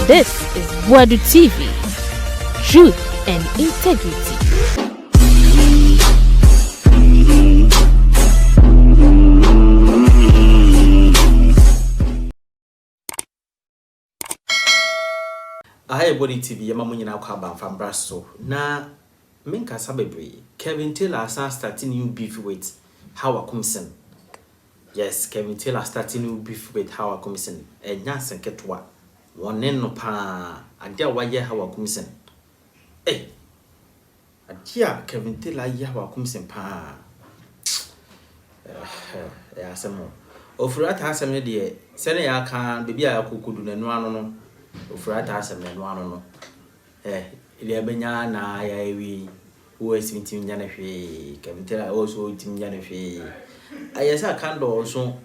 This is Boadu TV. Truth and integrity. Hawa Boadu TV yama munyina kwa banfam brasso na minka sabebre Kevin Taylor starting new beef with Hawa Koomson. Yes, Kevin Taylor starting new beef with Hawa Koomson. Nyansen ketwa wonne no pa adia waye Hawa Koomson. Adia Kevin Taylor ya Hawa Koomson pa. Asɛm ofurata asɛm ne de sene ya kan bebi a yakokudu nanu ano no ofurata asɛm nanu ano no ile abenya na ya ewi wo esintim nya na hwe Kevin Taylor also tim nya na hwe ayesa kan do so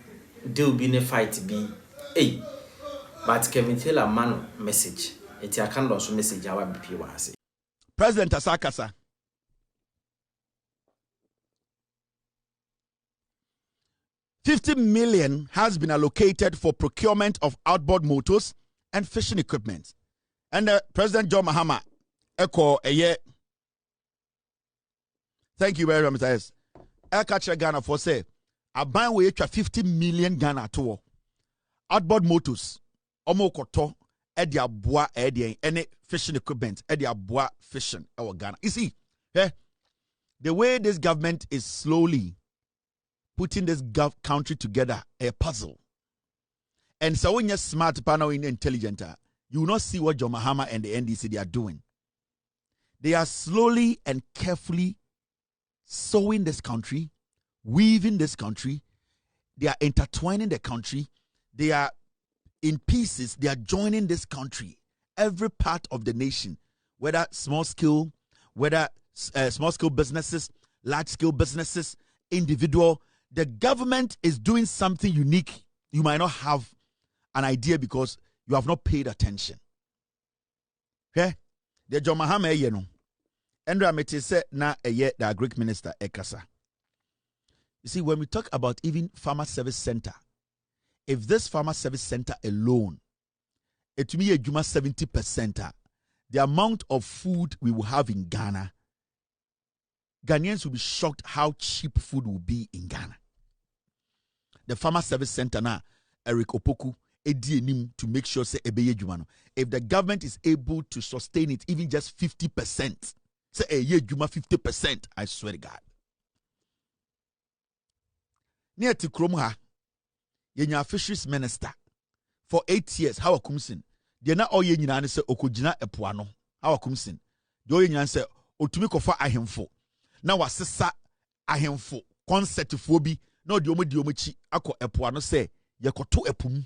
deal bi ne fight bi but Kevin Taylor man message eti akan do so message awa bi wa ase President Asakasa 50 million has been allocated for procurement of outboard motors and fishing equipment. And President John Mahama echo a year. Thank you very much. I catch Ghana for say a ban we 50 million Ghana to outboard motors. Omo koto edi abua edi any fishing equipment edi abua fishing our Ghana. You see, the way this government is slowly putting this country together, a puzzle. And so when you're smart, panel in intelligent, you will not see what John Mahama and the NDC they are doing. They are slowly and carefully sewing this country, weaving this country. They are intertwining the country. They are in pieces. They are joining this country. Every part of the nation, whether small scale, small scale businesses, large scale businesses, individual. The government is doing something unique. You might not have an idea because you have not paid attention. Okay? The John Mahama no. Andrea Mete said na the Greek minister Ekasa. You see, when we talk about even farmer service center, if this farmer service center alone, it will be a Juma 70%, the amount of food we will have in Ghana, Ghanaians will be shocked how cheap food will be in Ghana. The Farmer Service Center now, Eric Opoku, EDNIM to make sure say ebeye juma. If the government is able to sustain it, even just 50%, say a year juma 50%, I swear to God. Near to Kromha, yenya fisheries minister for 8 years. Hawa Koomson, they na all yenya say okojina epuano. Hawa Koomson, the all yenya say otumi kofa ahemfo. Na wasesa ahemfo concept fobi na odi omochi akọ epo no say yekoto epum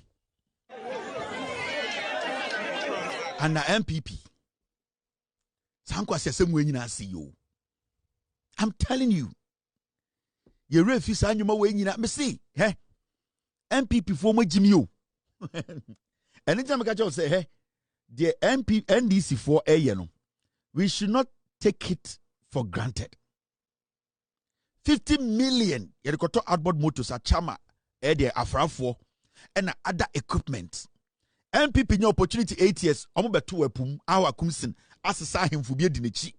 and na NPP sanko asesem we nyina ase yo. I'm telling you, ye refi sa anyuma we nyina me see NPP fo mo gimi yo. Anytime I catch you say the NDC for no, we should not take it for granted. 50 million yedikoto outboard motors a chama the afrafo and other equipment. NPP new opportunity 8 years omo beto epum Hawa Koomson asesa hemfo bi edinechi.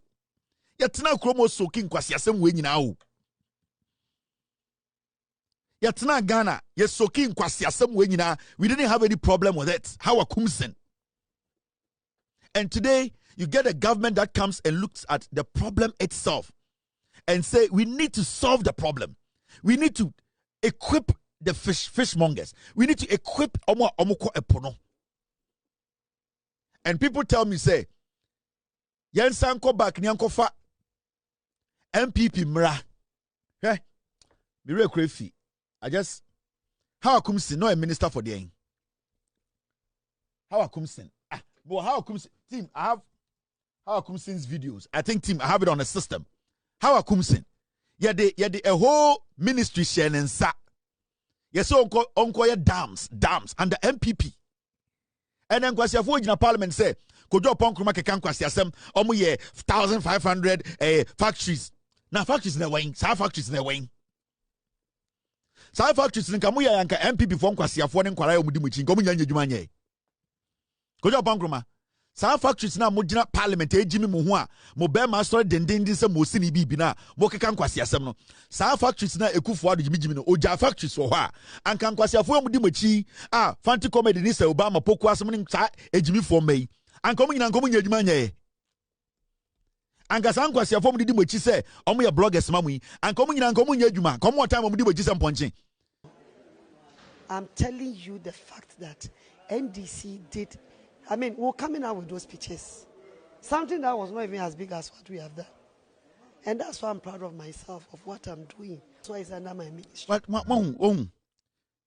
Yetena kromo soking kwasi asem we nyina o. Yetena Ghana ye soking kwasi asem we nyina. We didn't have any problem with it. Hawa Koomson. And today you get a government that comes and looks at the problem itself and say, we need to solve the problem. We need to equip the fishmongers. We need to equip omoko epono. And people tell me, say, yen sanko back nyanko fa MPP mra. Okay? Be real crazy. Hawa Koomson, no a minister for the end. Hawa Koomson. But Hawa Koomson, team, I have Hawa Koomson's videos. I think, team, I have it on the system. Hawa Koomson, yede a whole ministry share and sa. Yes, onko ye dams and the MPP. And then kwasi afo in parliament say, kojo pon kroma kekan kwasi asem, omo ye 1,500 factories. Now factories na waying, sa factories na waying. Sa factories nka mo ye yanka MPP fo kwasi afo ne nkwara omudi muchi, nko mo nya adwuma nye. Kojo Bankroma. Sa factories na mojina parliament ejimi mo ho a mo be ma story dendende se mo si ni bibi na mo keka nkwasi asem no. Sa factories na ekufo ado jimi no oja factories wo ho a anka nkwasi afo mu di machi fanti comedy ni se Obama poku asem ni sa ejimi fo mai. Anka mo nyina nkomo nya adwuma nya anka sa nkwasi afo mu di machi se omo ye bloggers mamu yi anka mo nyina nkomo nya adwuma komo time mo di machi se mponche. I'm telling you the fact that NDC did. I mean, we're coming out with those pictures. Something that was not even as big as what we have done. And that's why I'm proud of myself, of what I'm doing. That's why it's under my ministry.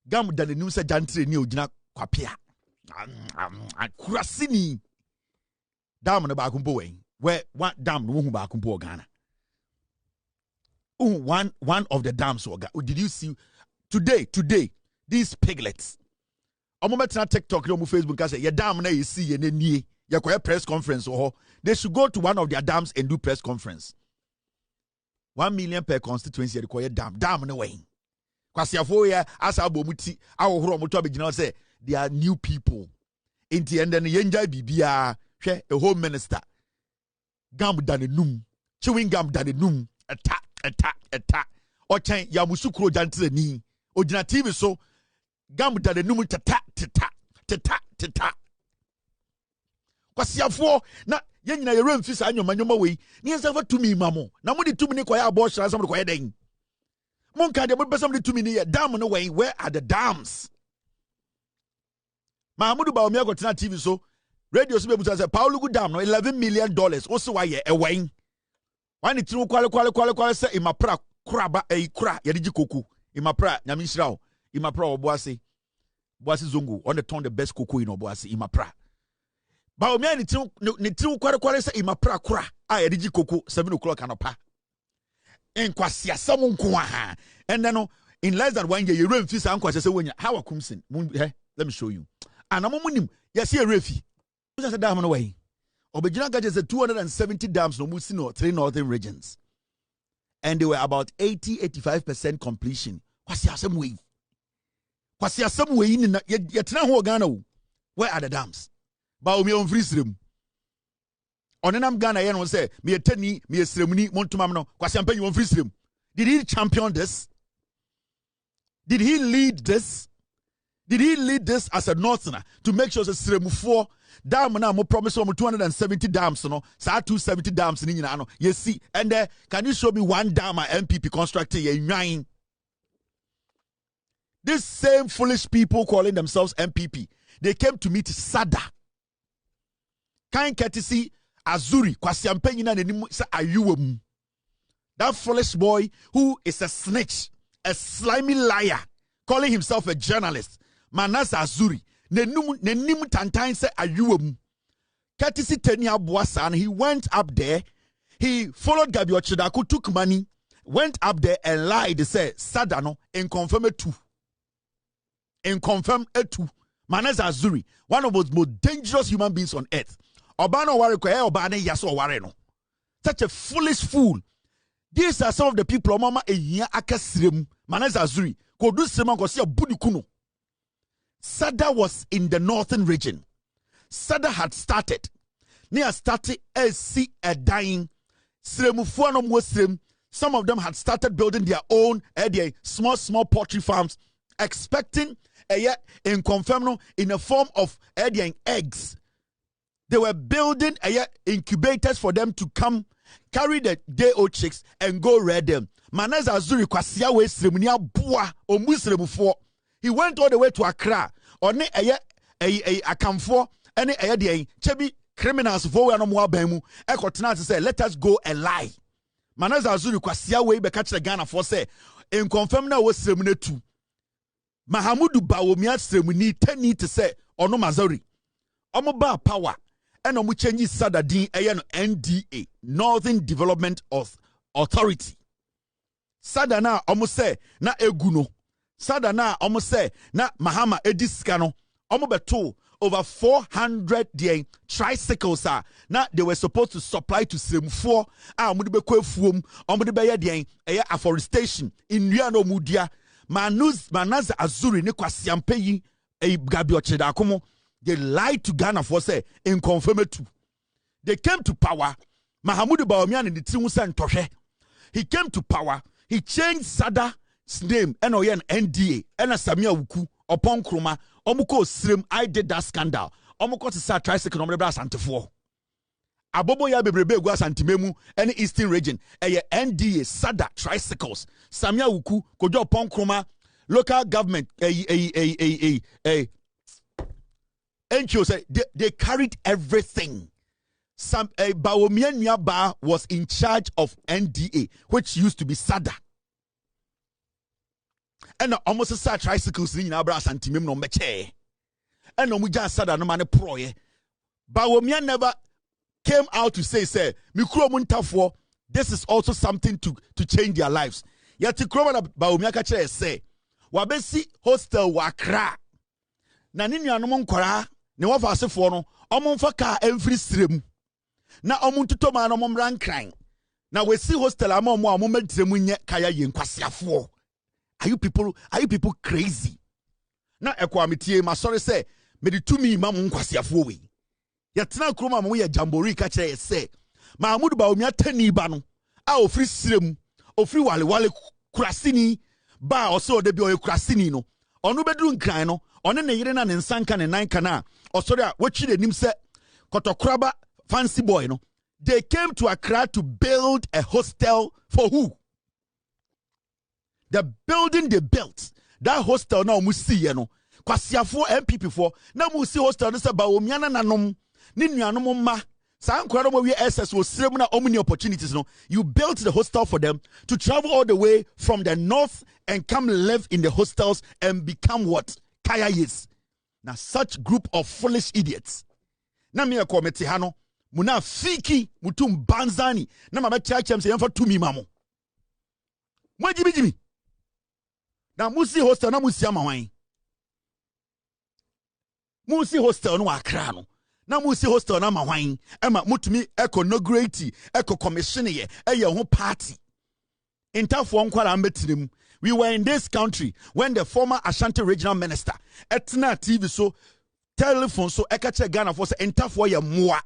Gam dane nim se jantre ni ogina kwapia. Kurasini. Dam na ba kumpo wen. Where one dam no hu ba kumpo Ghana. One of the dams did you see today these piglets. I'm going to TikTok on Facebook and say, "Your dam na you see ye nie ye press conference or they should go to one of their dams and do press conference. 1 million per constituency require dam no way. Kwasi afo ye asa abomuti awohoro moto abegina say they are new people. Inti and then yenja bibia hwe a home minister. Gam danenum chewing gum danenum attack ochen yamusukuro jantre ni ogina TV so gam danenum tata kwasiafo na yenyina ye remfi sa anyoma we ni ensafa tumi mamo na mo de tumi ni koya abo hra sam de koya den mon ka de mo besam de tumi ni ye dam no we where are the dams Mahamudu Baomi agotina TV so radio so be busa say Paulugu dam no $11 million wo se wa ye ewen wani tinu kwale say imapra kuraba kura ye de jikoku imapra nyame hira o imapra oboase Boasi Zongo on the ton the best cocoa in Oboasi imapra. Baomi ni tinu kware say imapra kura a ediji cocoa 7 o'clock anopa. Enkwasi asam nko ha. And then in less than 1 year you remfi sa nkwasi say wonya Hawa Koomson let me show you. Anamomunim yesi erefi. Who said dam no way. Obejina gaje say 270 dams no musi no 3 northern regions. And they were about 80-85% completion. Kwasi asam way. Kwasi asem we ni na yetena ho Ghana wo where are the dams ba o me on free stream onenam Ghana ye no say me yetani me yesremuni montumam no kwasi ampanyi on free stream did he champion this did he lead this as a northerner to make sure say sremufo dam na mo promise om 270 dams no sa 270 dams ni nyina no you see and can you show me one dam NPP constructing ye nwan. These same foolish people calling themselves NPP, they came to meet Sada. Kind courtesy Azuri, Kwasiampenyi na nenimu sa ayuwem. That foolish boy who is a snitch, a slimy liar, calling himself a journalist. Manas Azuri, nenimu tantain sa ayuwem. Courtesy Tenia Boasan, he went up there, he followed Gabi Ochedaku, took money, went up there and lied, said Sadano, and confirmed it too. And confirm etu Manas Azuri, one of the most dangerous human beings on earth. Obano ware ko obane yaso ware no. Such a foolish fool. These are some of the people mama ehia akasrem. Manas Azuri ko du srem ko se abudikuno. Sada was in the northern region. Sada had started. Near started see a dying sremufu no mo srem. Some of them had started building their own small poultry farms, expecting in confirm in a form of eggs. They were building incubators for them to come carry the day-old chicks and go rear them. Manas Azuri kwasia we sremunia bua o musremufo. He went all the way to Accra. One akamfo any chebi criminals for we no mo abamu. Ekotena say let us go and lie. Manas Azuri kwasia we be catch the Ghana for say in confirm na we sremune tu. Mahamudu Baomi sremuni tani to say ono Mazari. Omo ba power and omo change Sada din no NDA Northern Development Authority. Sada na omo say na eguno. Sada na omo say na Mahama ediskano. Omo beto over 400 tricycles na they were supposed to supply to Sremufo omo de bekɔ afuom omo de bɛyɛ afforestation in Nuano Mudia. Manas Azuri ne Kwasiampenyi Gabi Ochedakomo They lied to Ghana for say in confirm it. They came to power. Mahamudu Bawumia and the Timusa Toshe. He came to power. He changed Sada's name, NON NDA, and Samia Wuku, upon Kruma, Omuko Srim, I did that scandal. Omuko to start tricycle on the brass anti-4. Abobo ya bebrebe gwa santimemu any eastern region NDA Sada tricycles Samia Wuku kojo upon Kruma local government NGO say they carried everything. Some Bawumia Nyaba was in charge of NDA, which used to be Sada. And almost a tricycles in Abra Santimim no meche. And no muja Sada no mane proye. Bawumia never came out to say, Mikro Muntafo, this is also something to change their lives. Yet Kroma Bawumia kache say, Wabesi hostel wakra. Na nini anomon kwara, ne wafa asefo no, omon fa ka every stream. Na omon tuto ma no mom ran kran. Na we see hostel ama omo medremu nye kaya ye nkwasiafo. Are you people crazy? Na ekwamitie ma sorry say me de tumi ma mo nkwasiafo we. Yetena kroma mo ye jamboree ka kire say Mahmoud Bawumia tani ba no a ofri srem ofri wale kurasini ba oso de bi o kurasini no onu bedru nkran no one ne yire na ne nsanka ne nan kana osori a wachi de nim se kotokraba fancy boy no. They came to Accra to build a hostel for who? The building they built, that hostel now mu see ye no. Kwasiafo NPP for na mu see hostel no se Bawumia na nanom ni nuanom ma san kwara mo we SS wo srem na omni opportunities no. You built the hostel for them to travel all the way from the north and come live in the hostels and become what? Kayayes. Now such group of foolish idiots. Na me kometi ha no muna fiki mutum banzani na mama chachem se yemfa tumi mamo. Mo jimi. Na musi hostel na musi amawan. Musi hostel no Accra no. Na musi hostel na mawan. Ema mutumi inaugurate commission ye ho party. Intafo nkwara ambetirim. We were in this country when the former Ashanti regional minister etna TV so telephone so ekache Ghana for say intafo ye moa.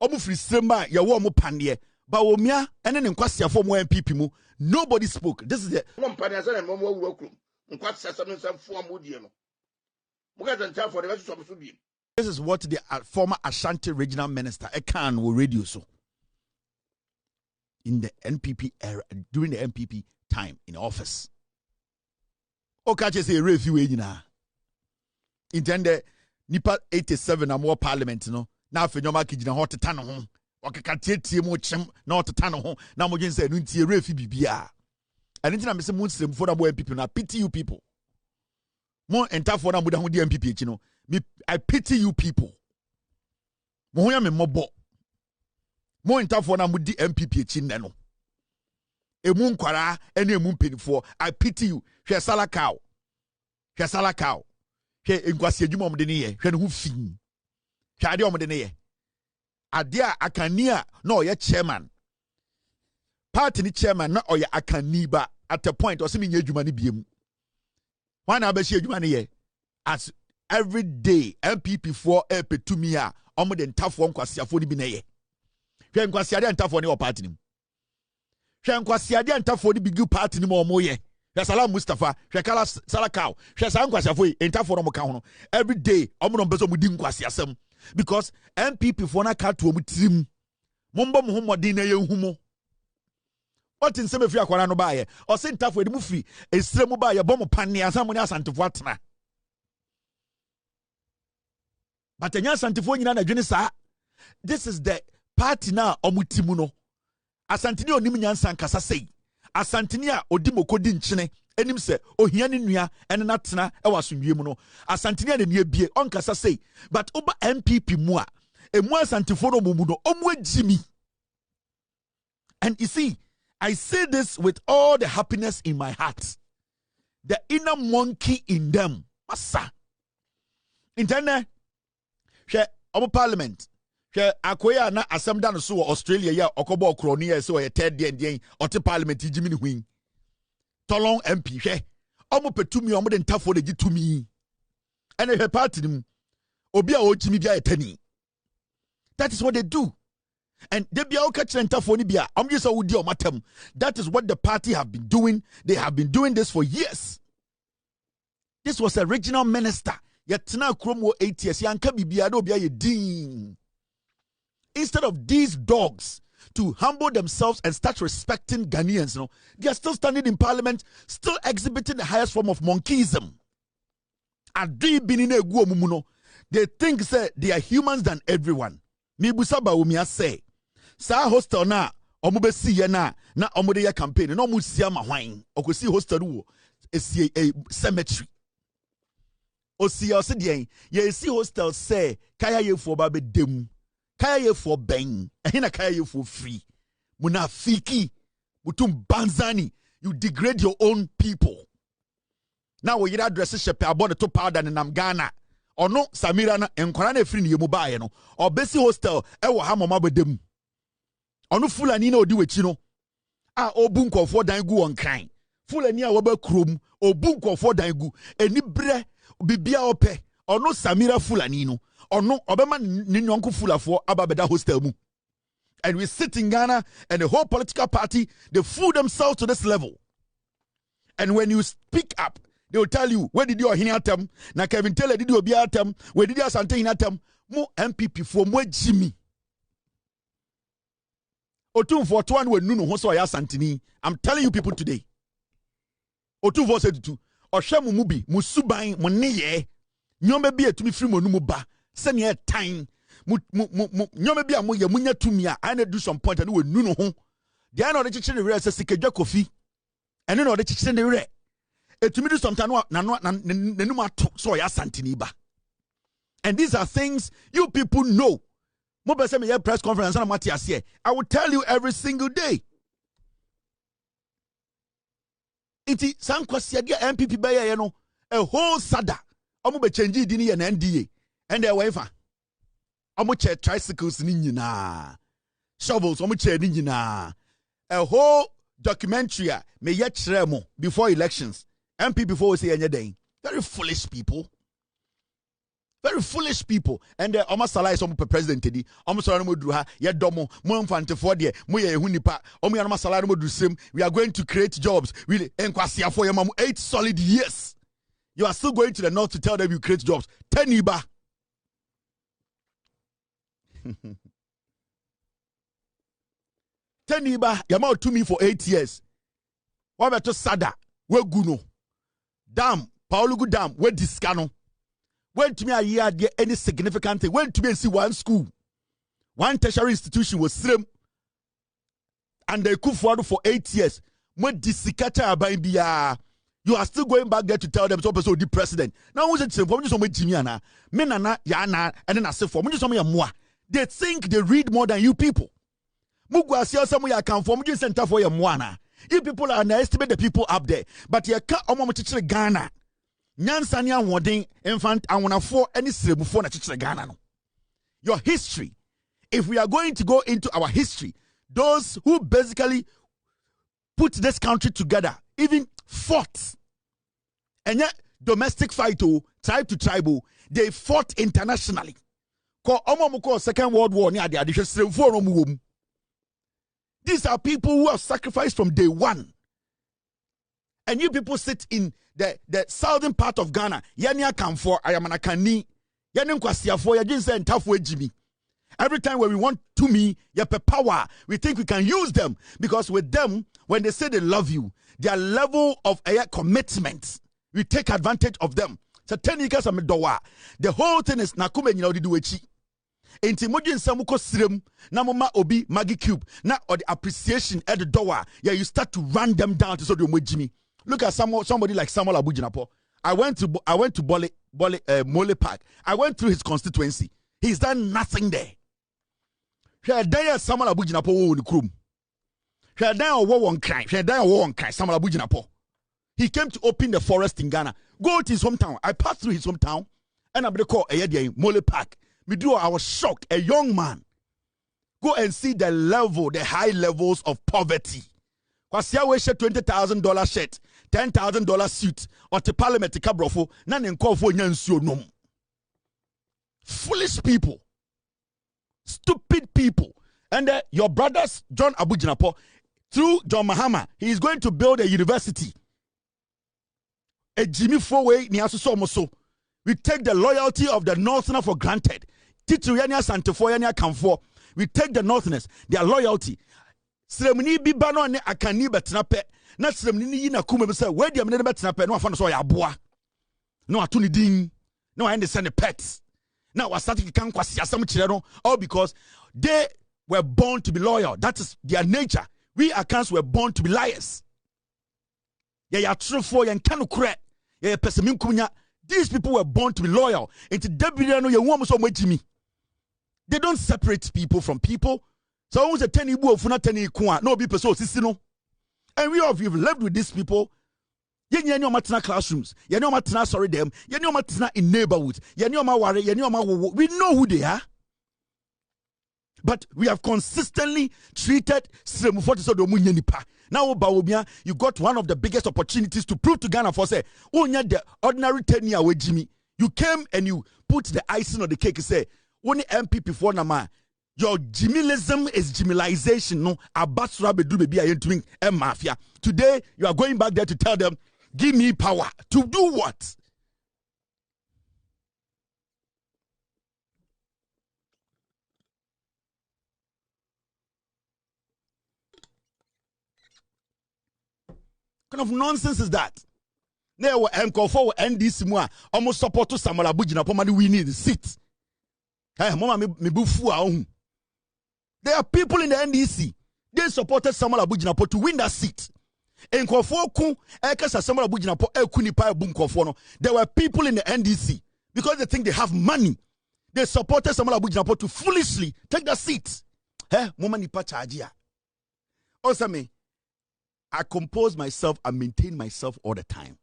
Omu free sema ye wo mo pande. Bawumia ene ne nkwasiafo mo NPP mu. Nobody spoke. This is the This is what the former Ashanti regional minister Ekan will radio so in the NPP era during the NPP time in office. Okache say review nyina. Intende nipa 87 na more parliament no. Na afenyoma kigina ho teta no ho. Okeka tietie mo chem na oteta no ho. Na mo gyen say no ntie refi bibia. And it's not Mr. Muslim for the NPP. I pity you people. More enter for the NPP. You know, I pity you people. More me mobo. More enter for the NPP. Chineno. A moon kwara any moon penny for. I pity you. She sala cow. She sala cow. She inquasi you mom de near. She who fin. She adiom de near. Adia akania no ye chairman. Party ni chairman na oya akaniba at a point or simi nyejuma ni biem. One abeshi ejuma ni ye. As every day MPP for epetumia omo de ntafo nkwasiafo ni bi na ye. Hwe nkwasiade ntafo ni o party nim. Hwe nkwasiade ntafo ni bigu party ni mo ye. Hwe Salam Mustafa, hwe Kala Salakao, hwe sa nkwasiafo yi ntafo no mo ka ho no. Every day omo no beso mo di nkwasiasem because MPP for na ka to omo tirim. Mombo mo homodin na ye humo. What in some of you are no buy or sent tough with the movie a stremu buy a bomb pan near someone else and to watna. But a young Santifonia Junisa, this is the party now omutimuno. Asantinio Nimian San Casa say, Asantinia Odimo Kodin Chine, and him say, O Hianinua and Natna, I was in Yemuno, Asantinia and ye be on Casa say, but over MPP moi, a moi Santifono Mumuno, Omwe Jimmy. And you see, I say this with all the happiness in my heart. The inner monkey in them. Massa. Internet. She omo parliament. She akoya na Asɛm da no so Australia ya okobo kroni ya so ye third day ote parliament jimini huin. Tolong MP she omo petumi omo de ntafo de gitumi. Ene he party nim. Obia ojimi bia etani. That is what they do. And they be okay chentafoni bia. Just udi o matem. That is what the party have been doing. They have been doing this for years. This was a regional minister. Yatina kromo 8 years. Yanka bibia do bia ye din. Instead of these dogs to humble themselves and start respecting Ghanaians, they are still standing in parliament, still exhibiting the highest form of monkeyism. They think say they are humans than everyone. Mibusaba umia say, sa hostel na omube si ye na omude ya campaign no mu sia mahwan okosi hostel wo esi a cemetery. Osi osidi ye esi hostel say kaya ye for ba be dem. Kaya ye for bang, ahina kaya ye for free. Munafiki, mutum banzani, you degrade your own people. Now we address shepe abon to powder in Namgana. Or no, Samira na enkwana free ni mubaye no. Or besi hostel, ewa hamoma bedem. Or no fulani no di wechino. Obunko for dangu on crime. Fulani a waba krum, obunko for dangu. Eni bre, bibia ope. Or no Samira fulani no. Or no, Obama Ninyonku Fula for Ababeda hostel mu. And we sit in Ghana and the whole political party, they fool themselves to this level. And when you speak up, they will tell you, where did you hinatem? Na Kevin Taylor did you be atem? Where did you asante hinatem? Mo MPP for mo Jimmy. Otun for 21 when Nuno Hoso ya Santini. I'm telling you people today. Otun for 72. Oshemu mubi, musubain, moneye. Nyombe biye to me free monumuba. Send ye time. Nyome bia mo ye munya tumia. I need to do some point and we nuno ho. They are not the chicken the rest sikeja kofi. And no the chicken the re. To me do sometimes na so ya santini ba. And these are things you people know. Mo be say me press conference na mati ase. I will tell you every single day. Iti sankwasi dia MPP ba ye no a whole sada. Omo be change di ni ye na NDA. And their wife, omo che tricycles ni nyina, shovels omo che ni nyina. A whole documentary me yet tremo before elections. MP before we say anything. Very foolish people. Very foolish people. And the omo salai so mo president di. Omo salai mo duru ha ye domo mo mfante for de mo ye hu nipa. Omo ya no salai mo duru sem. We are going to create jobs. Really enkwasi afo ye mamu 8 solid years. You are still going to the north to tell them you create jobs. 10 iba. Teniba yama to me for 8 years. What about to Sada? We guno. Dam, Paulugu Dam, we discano. When to me a year get any significant thing. When to me see one school, one tertiary institution was slim, and they could forward for 8 years. When disikata abaimbia, you are still going back there to tell them so the president. Now who's it from just Jimiana, Menana, Yana, and then I say for me just moi. They think they read more than you people. Mugwa siya samu ya come for Mujin Center for your mwana. You people underestimate the people up there. But you can't omo Ghana. Nyansania woding infant and wanna for any syllable for Ghana. No. Your history. If we are going to go into our history, those who basically put this country together, even fought, and yet domestic fight, tribe to tribe, they fought internationally. Second World War. These are people who have sacrificed from day one. And you people sit in the southern part of Ghana. Yania come for Ayamanakani. Yanin kwasia for Yajinsa and tough Jimmy. Every time when we want to me, power, we think we can use them. Because with them, when they say they love you, their level of commitment, we take advantage of them. So 10 years of dowa. The whole thing is nakume nyina odi duwechi. Enti moji nsamuko sirem na mama obi Maggie Cube na or the appreciation at the door. Yeah, you start to run them down to so the Jimmy. Look at somebody like Samuel Abujinapo. I went to Mole Park. I went through his constituency. He's done nothing there. Samuel Abujinapo wo ni krum. Samuel Abujinapo. He came to open the forest in Ghana. Go to his hometown. I passed through his hometown and I'm call Mole Park. I was shocked. A young man. Go and see the level, the high levels of poverty. Kwasia we share $20,000 shirt, $10,000 suit, or to parliament to cabrofo, none and call for nyansuo nom. Foolish people. Stupid people. And your brothers, John Abujinapo, through John Mahama, he is going to build a university. A Jimmy Fourway, Niasusomoso. We take the loyalty of the Northerner for granted. Tituyania Santefoyania Kamfo. We take the Northerners, their loyalty. Sremni bibano ne akani betnape. Na sremni na kume be say where the amene betnape no afano so ya boa. No atuni din. No I understand the pets. Now was starting to come all because they were born to be loyal. That is their nature. We Akans were born to be liars. Yeah, true for you canu crack. Yeah, pessimin kunya. These people were born to be loyal. Into Debiano, you want so much me. They don't separate people from people. So who's a tenny boo for not tenny kwa? No people so sissino. And we all have lived with these people. You know matna classrooms. You know matna sorry them. You know matna in neighborhoods. You know ma worry. You know ma we know who they are. But we have consistently treated now, you got one of the biggest opportunities to prove to Ghana for say, oh, the ordinary 10-year with Jimmy. You came and you put the icing on the cake and say, only MPP for Nama. Your Jimmyism is Jimmyization. No, Abbasra Bedu baby I entering a mafia. Today, you are going back there to tell them, give me power. To do what? Kind of nonsense is that? There were for NDC mua almost support to Samuel Abujina Pomani we need the seat. Hey, mama me bufu. There are people in the NDC. They supported Samuel Abujina to win that seat. There were people in the NDC because they think they have money. They supported Samuel Abujina to foolishly take the seat. Hey, mama ni pa charge. Also me. I compose myself and maintain myself all the time.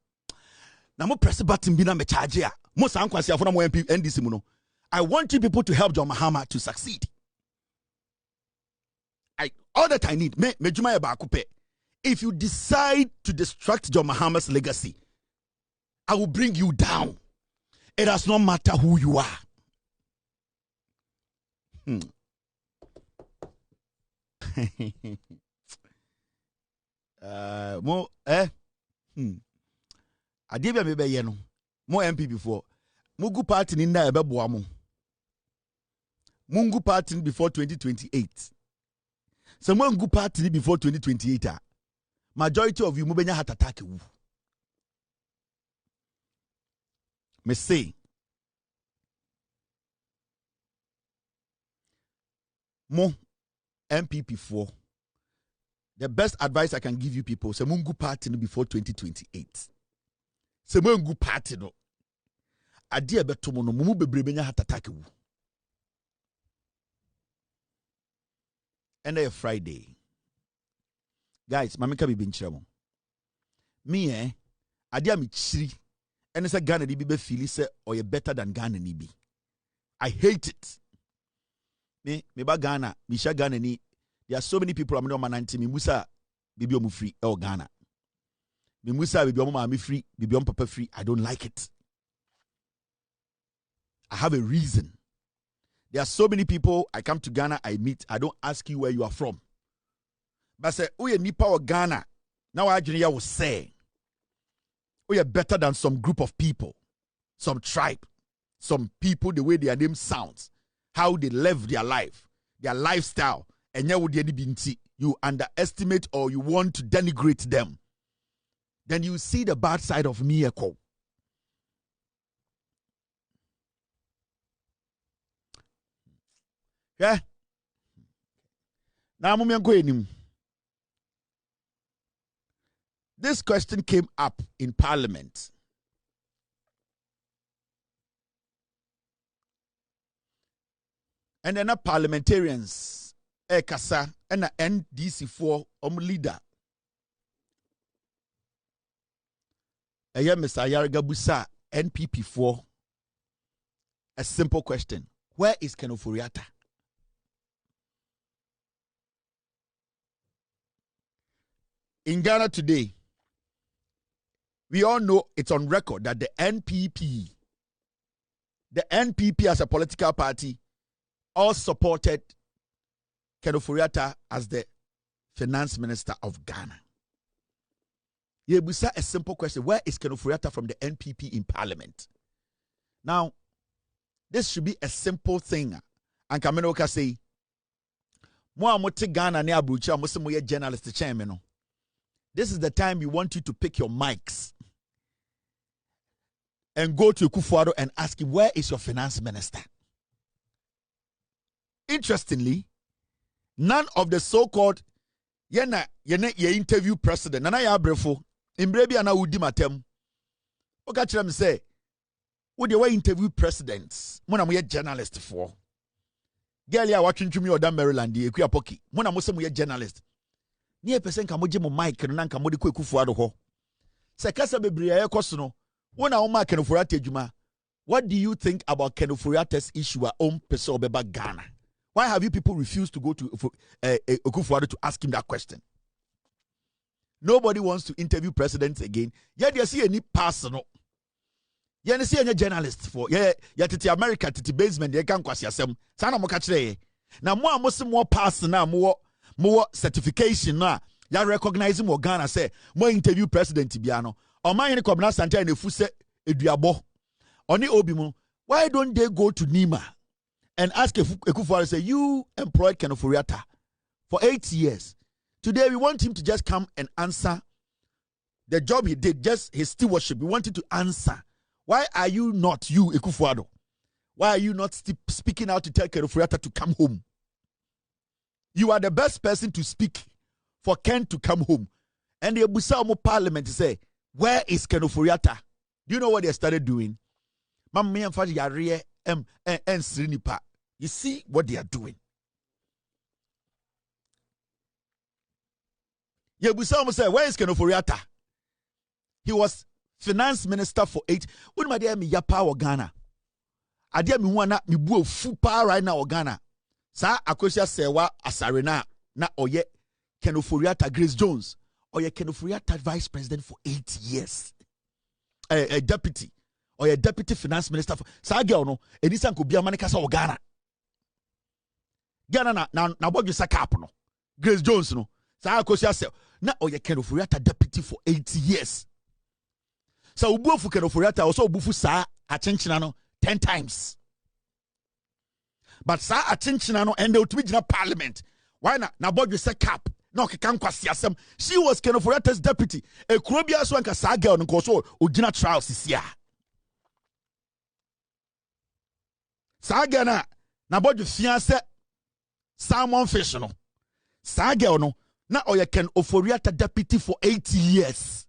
Now, mo press button bina me charge ya. Mo sa ankwasi afuna mo MP NDC muno. I want you people to help John Mahama to succeed. All that I need, me juma ya ba akupe. If you decide to distract John Mahama's legacy, I will bring you down. It does not matter who you are. Adibia me be ye no mo MP before mugu party ni na ebe boa mo mungu party before 2028 so mungu party before 2028 majority of you mo benya heart attack wu me say mo MPP 4. The best advice I can give you people, say mungu party before 2028. Say mungu party no. Adi beto mo no mumu bebre benya heart attack wu. And a Friday. Guys, mamika bi binchira mo. Me adi am chiri. And say Ghana di be feel say or you better than Ghana ni bi. I hate it. Me ba Ghana, me sha Ghana ni. There are so many people I'm not mananti me musa bibi omu free el Ghana. Me musa bibi omu mami free, bibi omu papa free. I don't like it. I have a reason. There are so many people I come to Ghana, I meet, I don't ask you where you are from. But say, oh, you nipa or Ghana. Now I will say, oh, you're better than some group of people, some tribe, some people, the way their name sounds, how they live their life, their lifestyle. And you underestimate or you want to denigrate them. Then you see the bad side of me echo. Yeah. Now this question came up in Parliament. And then parliamentarians Kasa and the NDC4 leader. Mr. Yariga Busa, NPP4. A simple question. Where is Kenoforiata? In Ghana today, we all know it's on record that the NPP the NPP as a political party all supported Ken Ofori-Atta as the finance minister of Ghana. Yebusa a simple question. Where is Ken Ofori-Atta from the NPP in parliament? Now, this should be a simple thing. And Kameno can say, Mo amote Ghana ne abrucha mo se mo ye journalist chairman. This is the time we want you to pick your mics and go to Akufo-Addo and ask him, where is your finance minister? Interestingly, none of the so-called ye interview president nana ya abrefo imbrebi ana udi matem oka kire me say wo de wa interview presidents mo na mo ye journalist for girl ya watwentwumi oda Maryland e Ekua Poki mo na mo se mo ye journalist ni e pese nka mo je mo mic no na nka mo de ko Akufo-Addo ho se kasa bebre ya ekoso no wo na wo ma Ken Ofori-Atta adwuma. What do you think about Ken Ofori-Atta's issue at home person obeba Ghana? Why have you people refused to go to Akufo-Addo to ask him that question? Nobody wants to interview presidents again. Yet you see any personal. You see any journalist for titi America titi basement you can kwasi asem. Sana mo ka kire. Na mo amosi mo pass na mo certification na ya recognize mo Ghana say mo interview president bia no. O man ni Kwabena Asante na fu se eduabo. Oni obi mo. Why don't they go to Nima and ask Akufo-Addo, say, you employed Ken Ofori-Atta for 8 years. Today, we want him to just come and answer the job he did, just his stewardship. We want him to answer. Why are you not, you, Akufo-Addo? Why are you not speaking out to tell Ken Ofori-Atta to come home? You are the best person to speak for Ken to come home. And the Busaumo Parliament say, where is Ken Ofori-Atta? Do you know what they started doing? Mamma and Fadi Yare and Srinipa. You see what they are doing. Yebusa say, where is Ken Ofori-Atta? He was finance minister for 8. When my dear me yapa or Ghana. Adia mi wana mi buo fupa right now or Ghana. Sa akosia sewa asarena na oye Ken Ofori-Atta Grace Jones. Oye Ken Ofori-Atta vice president for 8 years. A deputy. Or a deputy finance minister for Sagel no, Edison could be a manicasa or Ghana. Ghana na what you say no. Grace Jones no. Sa Kosia say, na or you Ken Ofori-Atta deputy for 8 years. So ubu fu Ken Ofori-Atta also bufu sa attention no 10 times. But sa attention no and they ultimate parliament. Why na what you say cap? No can kwasi asem. She was Ken Ofori-Atta's deputy. E krobia so anka sa girl no ko so ojina trials sia. Sagana na bodu fiance salmon fish no. Sagel no na oye Ken Ofori-Atta deputy for 80 years.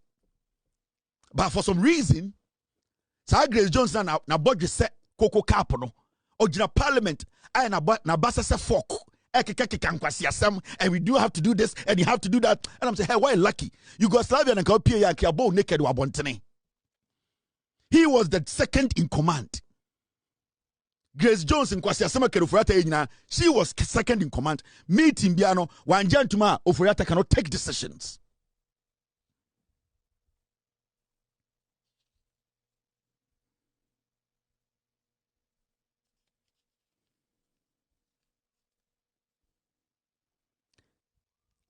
But for some reason, Grace Jones na bodu se koko cap no. Ojina parliament ay na basa se fork. And we do have to do this and you have to do that. And I'm saying, hey, why lucky? Yugoslavia and Kapia Kiabo naked wabontene. He was the second in command. Grace Jones in Kwasi Asema Ken Ofori-Atta she was second in command. Meeting Biano, Wanjantuma Ofori-Atta cannot take decisions.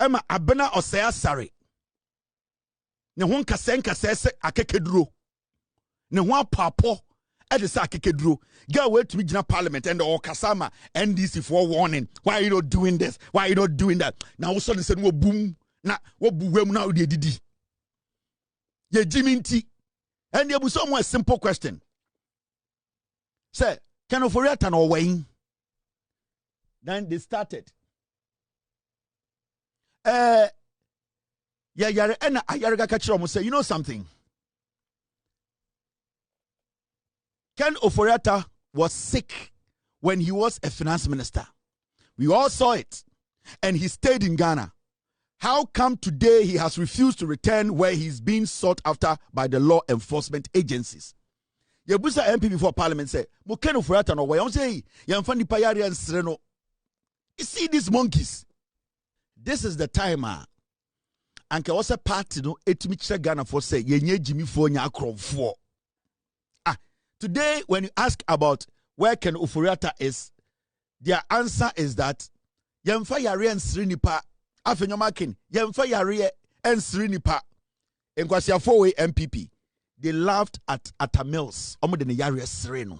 Emma Abena Osea Sari. Ne hon kasenka sese akekeduro. Ne hon papo edisa akekeduro. Girl wait to be in parliament and all Kasama NDC for warning. Why are you not doing this? Why are you not doing that? Now all sudden said wo boom. Na wo buwem na odi didi. Ye jiminti. And there was somewhere simple question. Say, Ken Ofori-Atta no way. Then they started. Yare and Ayaraga Kachromo say, you know something? Ken Ofori-Atta was sick when he was a finance minister. We all saw it. And he stayed in Ghana. How come today he has refused to return where he's being sought after by the law enforcement agencies? Yebusa MP before Parliament said, Mo Ken Ofori-Atta no way. I'm saying, Yamfani Payari and Sereno. You see these monkeys? This is the time, Anke was a party no etimi kire Ghana for say yenye Jimmy for nya akromfo. Today, when you ask about where Ken Ofori-Atta is, their answer is that Yemfa Yare and Srinipa, Afenyomakin, Yemfa Yare and Srinipa, and Kwasiafowe NPP. They laughed at Atta Mills, Omodene Yare Sreno.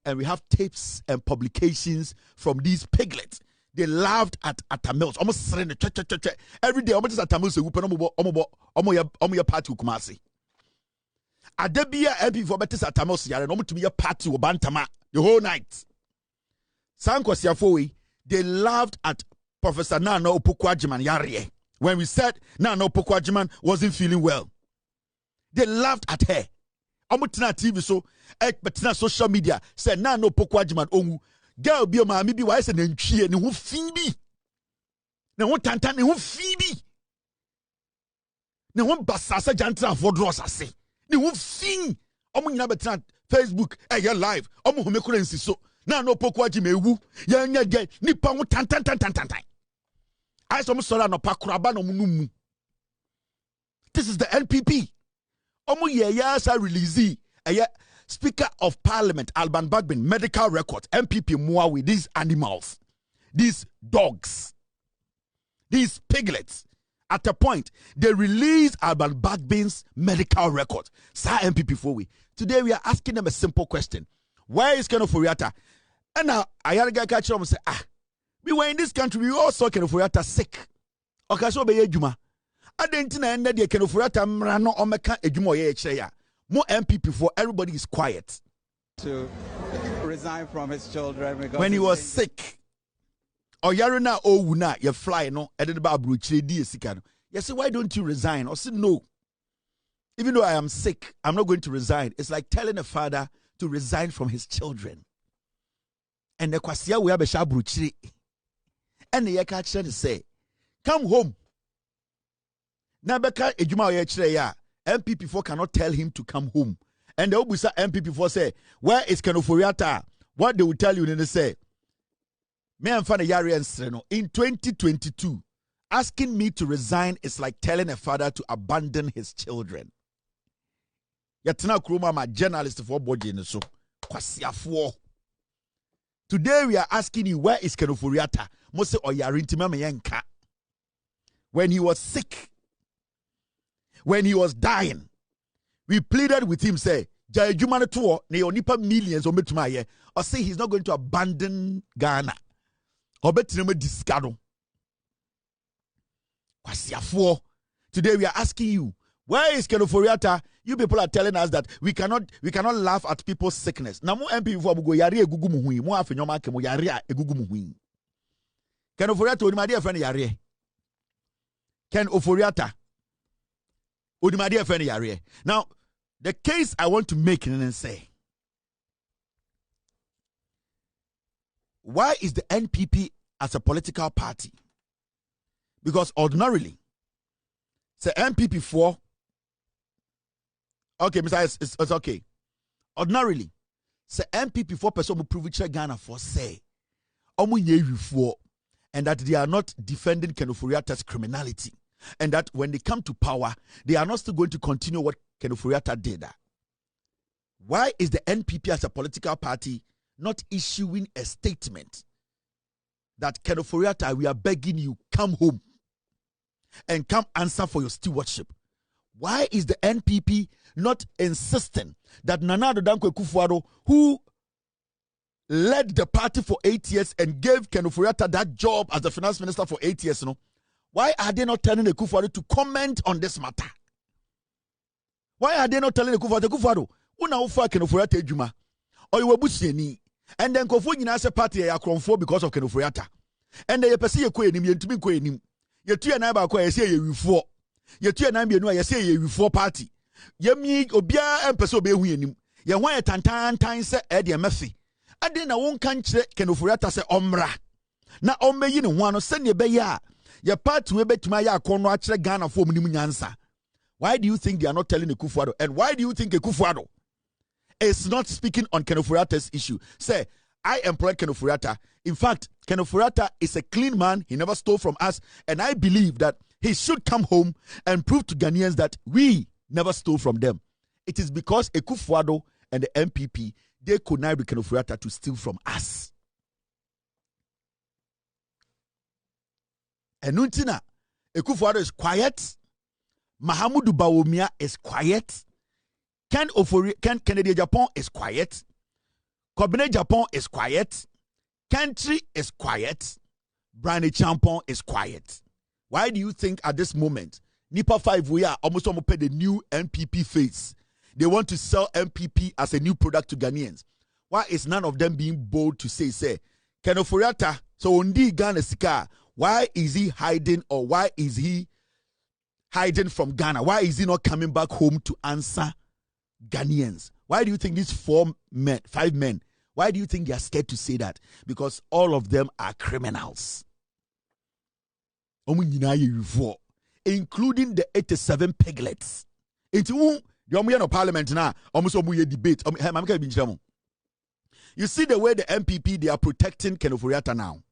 And we have tapes and publications from these piglets. They laughed at Atta Mills. Almost Sreno, every day, almost Atta Mills, omo party Kumasi. Adebia MP for Betis Atta Mills, Yare, no to be a party Bantama the whole night. Sankwasiafowe, they laughed at Professor Nana Opoku-Agyeman Yare. When we said Nana Opoku-Agyeman wasn't feeling well, they laughed at her. Omutina TV so, betina social media said Nana Opoku-Agyeman ongu. Girl be ma mi bi wa ese nantwie ne ho fibi. Ne ho tantan ne ho fibi. Ne ho basasa jantra fodro asase. Ne ho fin. Omu nyina betina Facebook your live. Omu home kura nsiso. Nana Opoku-Agyeman ewu. Ya nya ge nipa ho tantan. I some sora no pakraba no mu. This is the NPP. Omu ye sa release Speaker of Parliament Alban Bagbin medical record NPP more with these animals, these dogs, these piglets. At a point they released Alban Bagbin's medical record. Sa NPP for we. Today we are asking them a simple question. Where is Ken Ofori-Atta? And now I had a guy catch them and say, we were in this country, we all saw Ken Ofori-Atta sick. Okay, so be Juma. I didn't know that Ken Ofori-Atta mrano omeka ejuma ye cheya. More MPP for everybody is quiet. To resign from his children when he was sick. Or yarena o wuna you fly no edeba abruchire di esika no. You say why don't you resign? Or say no. Even though I am sick, I'm not going to resign. It's like telling a father to resign from his children. And the kwasia we have a shabruchire. And the yakacha say, come home. Nabeka ejuma ye chire ya. MPP4 cannot tell him to come home. And the Obusa MPP4 say, where is Ken Ofori-Atta? What they will tell you, they say, me and Fana Yari and Sreno, in 2022, asking me to resign is like telling a father to abandon his children. Yatina Kuruma, my journalist for body in the so. Today we are asking you, where is Ken Ofori-Atta? Mose Oyarintima Meyenka. When he was sick, when he was dying, we pleaded with him, say, Jai Jumane tour, ne onipa millions or metumaye, or say he's not going to abandon Ghana. Or betineme discado. Today we are asking you, where is Ken Ofori-Atta? You people are telling us that we cannot laugh at people's sickness. Now mo MP before go yare egugu mu hui, mo afenyoma ke mo yare egugu mu hui. Ken Ofori-Atta oni ma dear friend yare. Ken Ofori-Atta now, the case I want to make and say, why is the NPP as a political party? Because ordinarily, say NPP 4, okay, Mr. It's okay. Ordinarily, say NPP 4 person who prove Ghana for say, and that they are not defending Ken Ofori-Atta's criminality. And that when they come to power, they are not still going to continue what Ken Ofori-Atta did. Why is the NPP as a political party not issuing a statement that Ken Ofori-Atta, we are begging you, come home and come answer for your stewardship? Why is the NPP not insisting that Nana Addo Dankwa Akufo-Addo, who led the party for 8 years and gave Ken Ofori-Atta that job as the finance minister for 8 years, why are they not telling the Akufo-Addo to comment on this matter? Why are they not telling the Akufo-Addo, una ufa Ken Ofori-Atta ejuma, or you wabusieni, and then Kofo nyina se party ya kronfo because of Ken Ofori-Atta, and they pese ye ko enim yentumi ko enim, ye tu na ba ko ye se ye wifo, ye tu na bienu ye se ye wifo party, ye mi obia empese obehu enim, ye ho ye tantan se e de mafi, ade na won kan kire Ken Ofori-Atta se omra, na ommeyi ne ho ano se ne be ya. Your party will bet my Ghana for nyansa. Why do you think they are not telling the Akufo-Addo? And why do you think Akufo-Addo is not speaking on Ken Ofori-Atta's issue? Say, I employed Ken Ofori-Atta. In fact, Ken Ofori-Atta is a clean man. He never stole from us. And I believe that he should come home and prove to Ghanaians that we never stole from them. It is because Akufo-Addo and the NPP, they connive with Ken Ofori-Atta to steal from us. And Nuntina, Akufo-Addo is quiet. Mahamudu Bawumia is quiet. Kennedy Japan is quiet. Kobene Japan is quiet. Country is quiet. Brani Champon is quiet. Why do you think at this moment, Nipa 5 we are almost pay the new NPP face? They want to sell NPP as a new product to Ghanaians. Why is none of them being bold to say, Ken Ofori-Atta, so Undi Ghana Sika, why is he hiding, or why is he hiding from Ghana? Why is he not coming back home to answer Ghanaians? Why do you think these 5 men, why do you think they are scared to say that? Because all of them are criminals. Including the 87 piglets. Into the parliament now, almost debate. You see the way the MPP, they are protecting Ken Ofori-Atta now.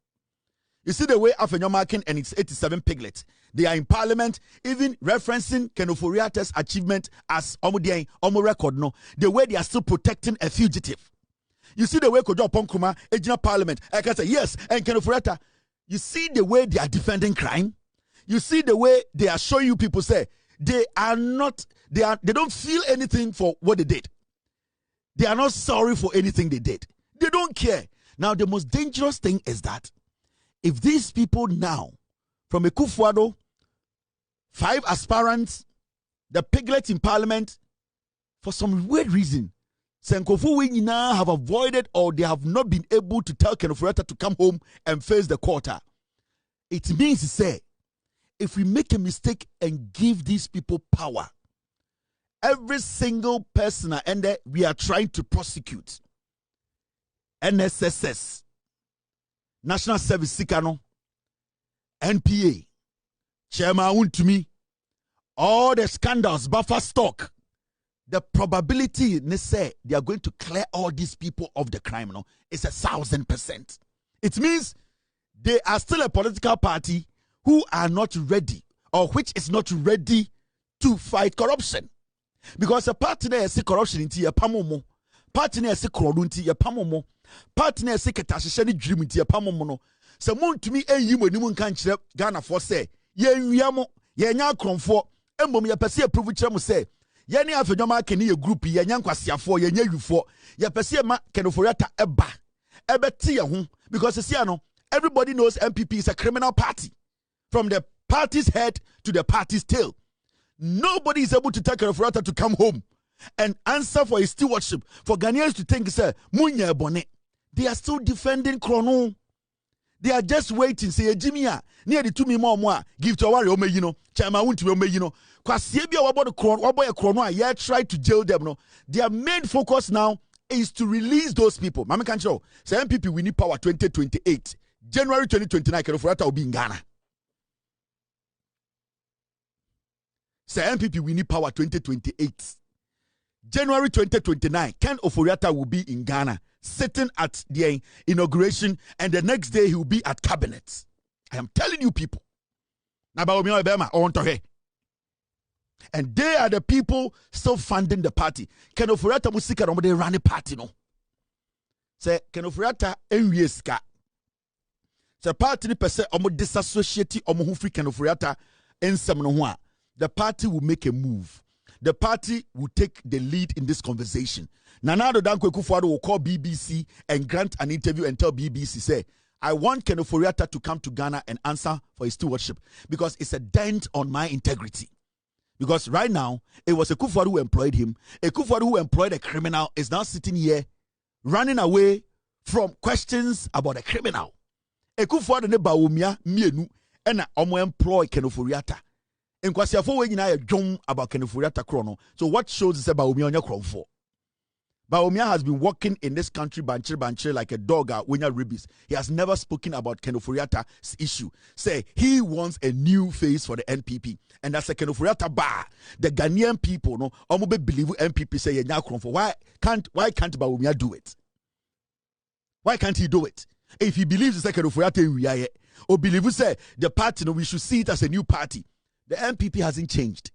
You see the way Afenyomakin and its 87 piglets, they are in parliament, even referencing Ken Ofori-Atta's achievement as Omo record, no. The way they are still protecting a fugitive. You see the way Kojo Ponkruma, Ejina Parliament, I can say yes, and Ken Ofori-Atta. You see the way they are defending crime. You see the way they are showing you people say they don't feel anything for what they did. They are not sorry for anything they did. They don't care. Now the most dangerous thing is that if these people now, from Akufo-Addo, 5 aspirants, the piglets in parliament, for some weird reason, Senkofu now have avoided, or they have not been able to tell Ken Ofori-Atta to come home and face the quarter. It means to say, if we make a mistake and give these people power, every single person and we are trying to prosecute, NSSS, National Service Sikano, NPA, Chairman Untumi, all the scandals, buffer stock, the probability they say they are going to clear all these people of the crime is 1,000%. It means they are still a political party who are not ready, or which is not ready to fight corruption. Because a party there see corruption into your pamomo, party there see corruption your pamomo, party there see catastrophe dream into your pamomo. So moon to me and you when you can't Ghana for say, ye yamo, ye nya cromfo, and mum ya perceive approve chemo say, ye ni afenoma can ye group ye nyankwasya for ye nya you for, ye perceive ma Ken Ofori-Atta eba tia home, because you see, everybody knows MPP is a criminal party. From the party's head to the party's tail. Nobody is able to tell Ken Ofori-Atta to come home and answer for his stewardship. For Ghanaians to think, say, Munya Bonnet. They are still defending Chrono. They are just waiting. Say, Jimmy, near the 2 more, give to our Omeyino, Chama won't be Omeyino. Kwasibia about the Chrono, yeah, try to jail them. No, their main focus now is to release those people. Mama can't show. Say, MPP, we need power 2028. January 2029, Ken Ofori-Atta will be in Ghana. Say MPP, we need power 2028. January 2029, Ken Ofori-Atta will be in Ghana, sitting at the inauguration, and the next day he will be at cabinet. I am telling you people. And they are the people still funding the party. Ken Ofori-Atta musika no they run the party no. Say Ken Ofori-Atta enwieska. Say party ni pese omo disassociate omo hu free Ken Ofori-Atta ensem no ho a. The party will make a move. The party will take the lead in this conversation. Nana Addo Dankwa Akufo-Addo will call BBC and grant an interview and tell BBC, say, I want Ken Ofori-Atta to come to Ghana and answer for his stewardship because it's a dent on my integrity. Because right now, it was Akufo-Addo who employed him. Akufo-Addo who employed a criminal is now sitting here running away from questions about a criminal. Akufo-Addo ne Bawumia mienu ena omo employ Ken Ofori-Atta. In Kwasiafo we nyina dwom about Ken Ofori-Atta krono. So what shows is about Bawumia onya kromfo. Bawumia has been walking in this country bancher like a dog when you're rabies. He has never spoken about Ken Ofori-Atta's issue. Say he wants a new face for the NPP. And that's a Ken Ofori-Atta bar. The Ghanaian people no omobe believe NPP say yenya kromfo. Why can't Bawumia do it? Why can't he do it? If he believes it's like Ken Ofori-Atta or believe say the party no we should see it as a new party. The NPP hasn't changed.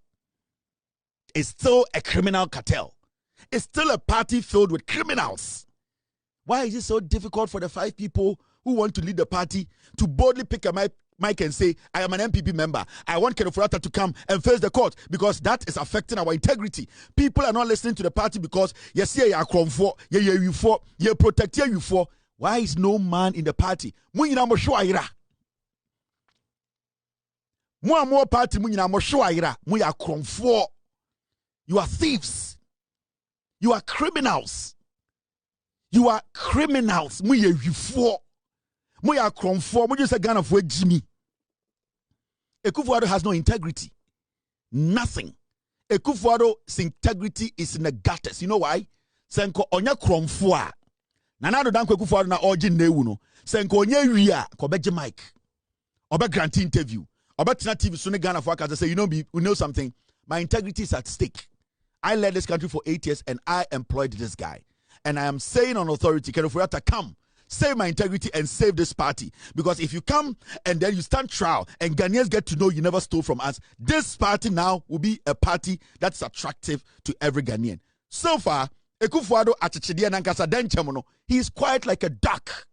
It's still a criminal cartel. It's still a party filled with criminals. Why is it so difficult for the 5 people who want to lead the party to boldly pick a mic and say, I am an NPP member. I want Ken Ofori-Atta to come and face the court, because that is affecting our integrity. People are not listening to the party because you see you protect you for. Why is no man in the party? More party you are thieves. You are criminals. You are criminals. Jimmy. Akufo-Addo has no integrity. Nothing. Akufo-Addo's integrity is in the gutters. You know why? Senko onya kromfo. Nanado danko Akufo-Addo na oji newu no. Senko onya wia ko beje mic. Obe grant interview. Obe tina TV so ne Ghana for aka say, you know something? My integrity is at stake. I led this country for 8 years and I employed this guy. And I am saying on authority, Ken Ofori-Atta, come, save my integrity and save this party. Because if you come and then you stand trial and Ghanaians get to know you never stole from us, this party now will be a party that's attractive to every Ghanaian. So far, Akufo-Addo Achichidie Nankasa Denchemono, he is quiet like a duck.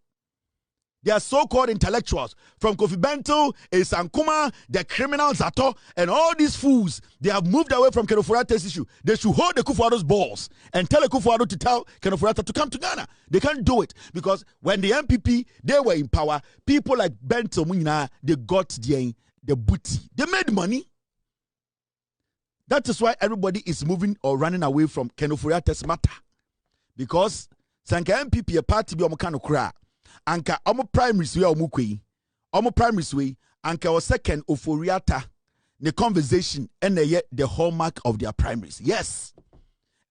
They are so-called intellectuals from Kofi Bento, Esankuma, the criminals Zato, and all these fools. They have moved away from Ken Ofori-Atta's issue. They should hold the Akufo-Addo's balls and tell Akufo-Addo to tell Ken Ofori-Atta to come to Ghana. They can't do it because when the NPP, they were in power, people like Bento Munyina, they got the booty. They made money. That is why everybody is moving or running away from Ken Ofori-Atta's matter. Because Sanka NPP, a party be omukano kra. Anka omo primaries we omo kwei. Omo primaries we anka o second Ofori-Atta the conversation and the hallmark of their primaries. Yes.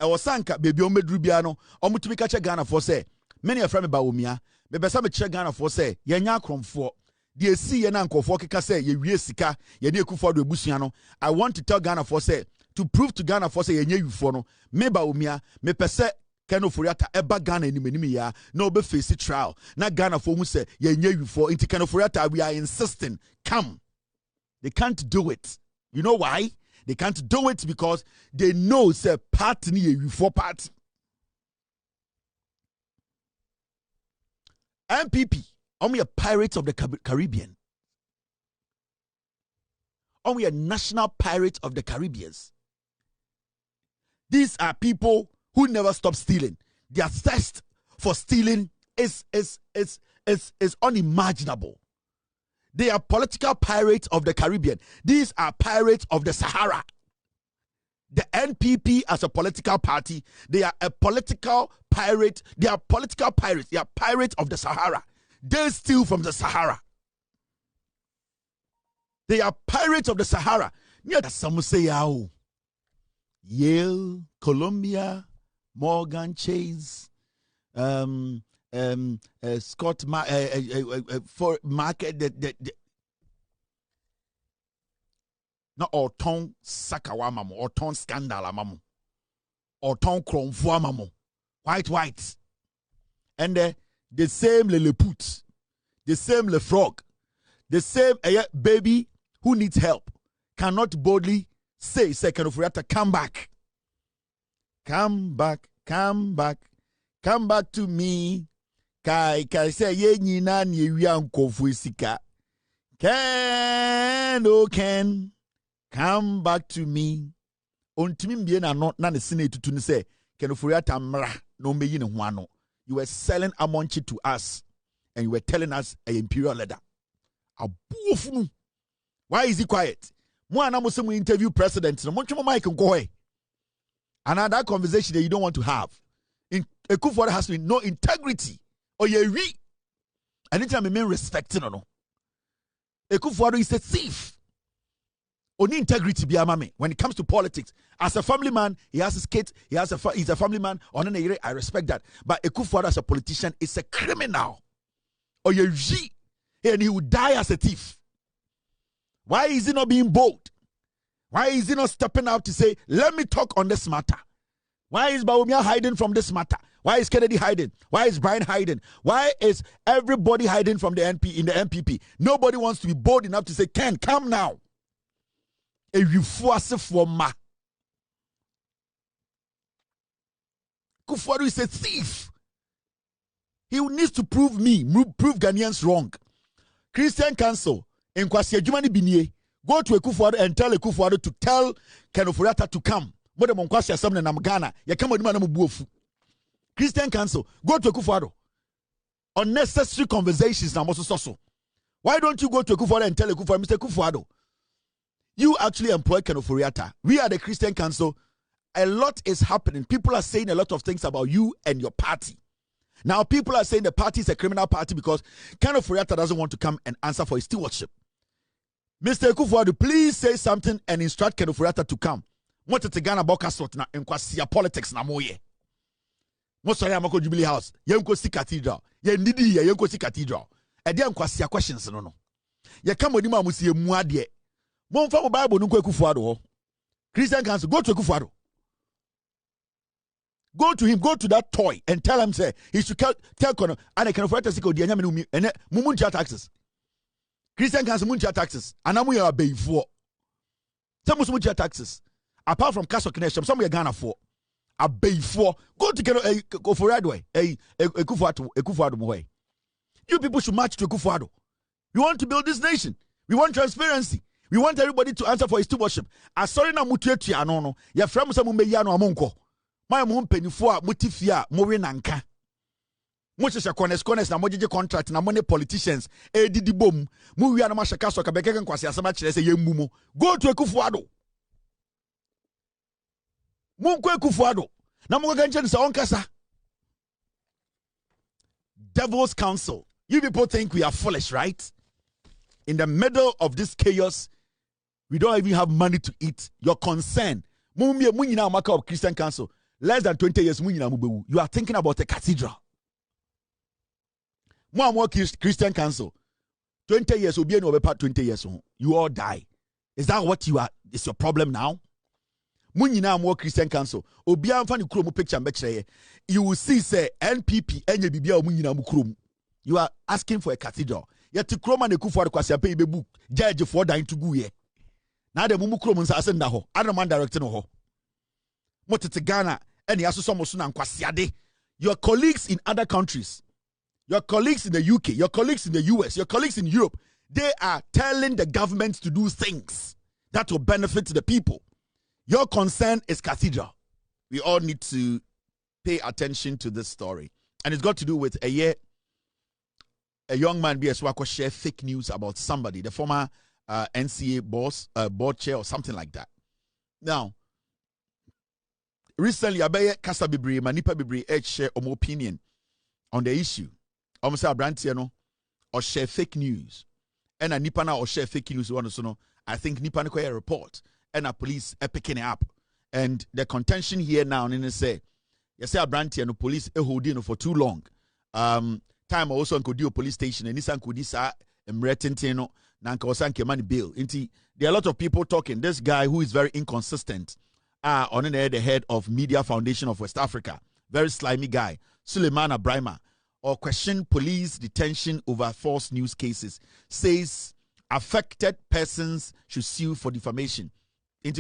E was sanka baby omedru bia no omo tumi ka che Ghana for say many of me ba omia me besa me che Ghana for say yenya kromfo de esi ye na nkofo keka say ye wie sika ye de Akufo-Addo ebusua no. I want to tell Ghana for say to prove to Ghana for say yenya yufo no me ba omia me pese Ken Ofori-Atta eba Ghana enim ya na obe face trial na Ghana for who say yenye you for into Ken Ofori-Atta. We are insisting, come. They can't do it. You know why? They can't do it because they know say party you for party. NPP, only a pirates of the Caribbean. Only a national pirate of the Caribbeans. These are people who never stop stealing. Their thirst for stealing is unimaginable. They are political pirates of the Caribbean. These are pirates of the Sahara. The NPP as a political party, they are a political pirate. They are political pirates. They are pirates of the Sahara. They steal from the Sahara. They are pirates of the Sahara. Near some say, Yale, Columbia, Morgan Chase, Scott for market not or ton sakawa mamo or ton scandal mamo or ton kromfo mamo white and the same Lilliput, the same Le Frog, the same baby who needs help cannot boldly say Ken Ofori-Atta, come back. Come back to me. Kai say ye nyina ni ewia nkofo sika. Ken come back to me. Ontimi mbie na no na ne sene tutu ne say Ken Ofori-Atta mra no meyi ne ho ano. You were selling amonchi to us and you were telling us a imperial leader. Abuofunu. Why is he quiet? Mo ana mo se mo interview president no mo twemo mic nko. Another conversation that you don't want to have. In Akufo-Addo has no integrity. Or ye we. Anytime I mean respecting or no. Akufo-Addo is a thief. Only integrity be amame. When it comes to politics, as a family man, he has his kids. He's a family man. I respect that. But Akufo-Addo as a politician is a criminal. Or ye we. And he will die as a thief. Why is he not being bold? Why is he not stepping out to say, let me talk on this matter? Why is Bawumia hiding from this matter? Why is Kennedy hiding? Why is Brian hiding? Why is everybody hiding from the NP in the NPP? Nobody wants to be bold enough to say, Ken, come now. Akufo-Addo is a thief. He needs to prove Ghanaians wrong. Christian Council, in Kwasi Adwuma ni binie, go to Akufo-Addo and tell Akufo-Addo to tell Ken Ofori-Atta to come. Mode mo Kwasi Asɛm na Ghana, ya kama ni mu buofu. Christian Council, go to Akufo-Addo. Unnecessary conversations na moso so. Why don't you go to Akufo-Addo and tell Akufo-Addo, Mr. Akufo-Addo, you actually employ Ken Ofori-Atta. We are the Christian Council. A lot is happening. People are saying a lot of things about you and your party. Now, people are saying the party is a criminal party because Ken Ofori-Atta doesn't want to come and answer for his stewardship. Mr. Akufo-Addo, please say something and instruct Ken Ofori-Atta to come. What is the Ghana Bokasot na in politics na moye? Most of Amako Jubilee House, Yenko Si Cathedral, Yendidi, Yenko Si Cathedral. A dear Kwasia questions no. Ye come with him, Musi Muadie. Mon from Bible, Nunko Akufo-Addo. Christian Council, go to Akufo-Addo. Go to him, go to that toy and tell him, say, he should tell Kono, and I can afford to see Diana and Mumuncha taxes. Christian Council Muncha taxes, and I'm going to pay for some Muncha taxes. Apart from Castle Connection, some we are Ghana for. A pay for. Go to Ofori-Addo, Akufo-Addo. You people should march to Akufo-Addo. We want to build this nation. We want transparency. We want everybody to answer for his stewardship. Sorry na mutuetu anono. Ya fremu sa mumbeya no amonko. My mum penifo a mutifia more nanka. Mochesha kones na mojeje contract na money politicians didi bom. Mu wi anama shaka so ka bekeke nkwase asama kire se yemmu mu. Go to Akufo-Addo. Munko Akufo-Addo. Na mo ga nche nsa onkasa. Devil's Council. You people think we are foolish, right? In the middle of this chaos, we don't even have money to eat. Your concern. Of Christian Council. Less than 20 years, you are thinking about a cathedral. More Christian Council. 20 years, 20 years, you all die. Is that what you are? Is your problem now? More Christian Council. You will see, say, NPP, you are asking for a cathedral. Yet to Kroma ne Akufo-Addo kwasi pay be book. Judge for dying to go ye. Now the mumu Kroma nsa ase ndaho. Other man directing ho. Motete Ghana. Any asosomosuna nkwasiade. Your colleagues in other countries, your colleagues in the UK, your colleagues in the US, your colleagues in Europe, they are telling the government to do things that will benefit the people. Your concern is cathedral. We all need to pay attention to this story. And it's got to do with a young man BSWako share fake news about somebody, the former NCA boss, board chair or something like that. Now, recently, Abaye Kasa Bibri, Manipa Bibri, share opinion on the issue. Almost a brand or share fake news. And a Nipana or share fake news, I think Nipana a report and a police are picking it up. And the contention here now, and say, yes, a brand no police holding for too long. Time also on Kodio police station and Nissan Kudisa Mretentino Nanka Kemani Bill. There are a lot of people talking. This guy who is very inconsistent, on the head of Media Foundation of West Africa, very slimy guy, Suleiman Abrahima, or question police detention over false news cases, says affected persons should sue for defamation.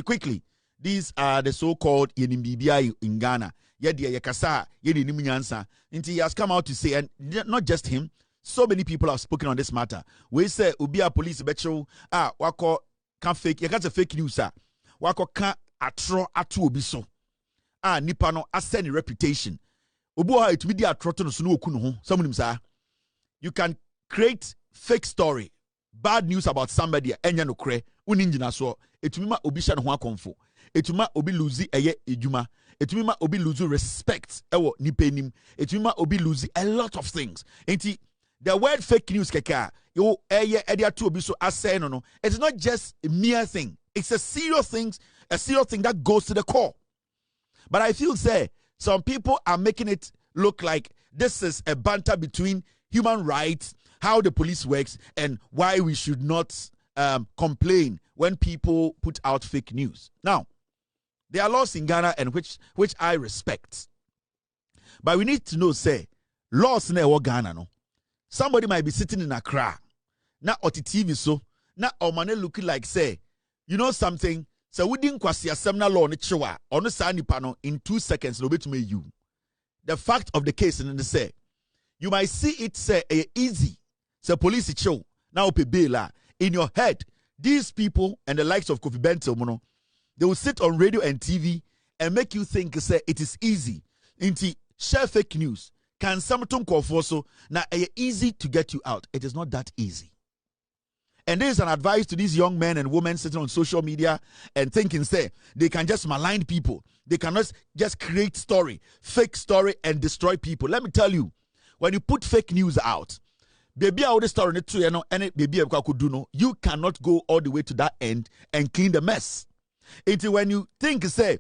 Quickly, these are the so-called Yenimbibi in Ghana. He has come out to say, and not just him, so many people have spoken on this matter. We say, Ubia police betro, wako can fake, you got a fake news, wako can atro atu obiso. Nipa no ascend reputation. Ubuha it media atro no sunu okuno someone say you can create fake story, bad news about somebody, enya no kre, uninjina so, etumima obisha no ho akonfo. Etuma obi lose eye ejuma. Etuma obi lose respect. Ewo nipenim. Etuma obi lose a lot of things. Enti the word fake news keka yo eye edia to obi so asay no. It's not just a mere thing. It's a serious thing that goes to the core. But I feel say some people are making it look like this is a banter between human rights, how the police works, and why we should not complain when people put out fake news. Now, there are laws in Ghana and which I respect. But we need to know, say, laws in Ghana, no. Somebody might be sitting in Accra, na oti TV so, na omane looking like, say, you know something, so we didn't kwasi Asɛm na law ni chewa, ono sa nipa no in 2 seconds, no bet me you. the fact of the case in the say, you might see it say easy. Say police show now pay bail in your head. These people and the likes of Kofi Bentil, they will sit on radio and TV and make you think say it is easy. Inti share fake news. Can something call for so now easy to get you out? It is not that easy. And there is an advice to these young men and women sitting on social media and thinking say they can just malign people. They cannot just create fake story and destroy people. Let me tell you, when you put fake news out, baby, I would start it to and baby, you cannot go all the way to that end and clean the mess. Until when you think, say,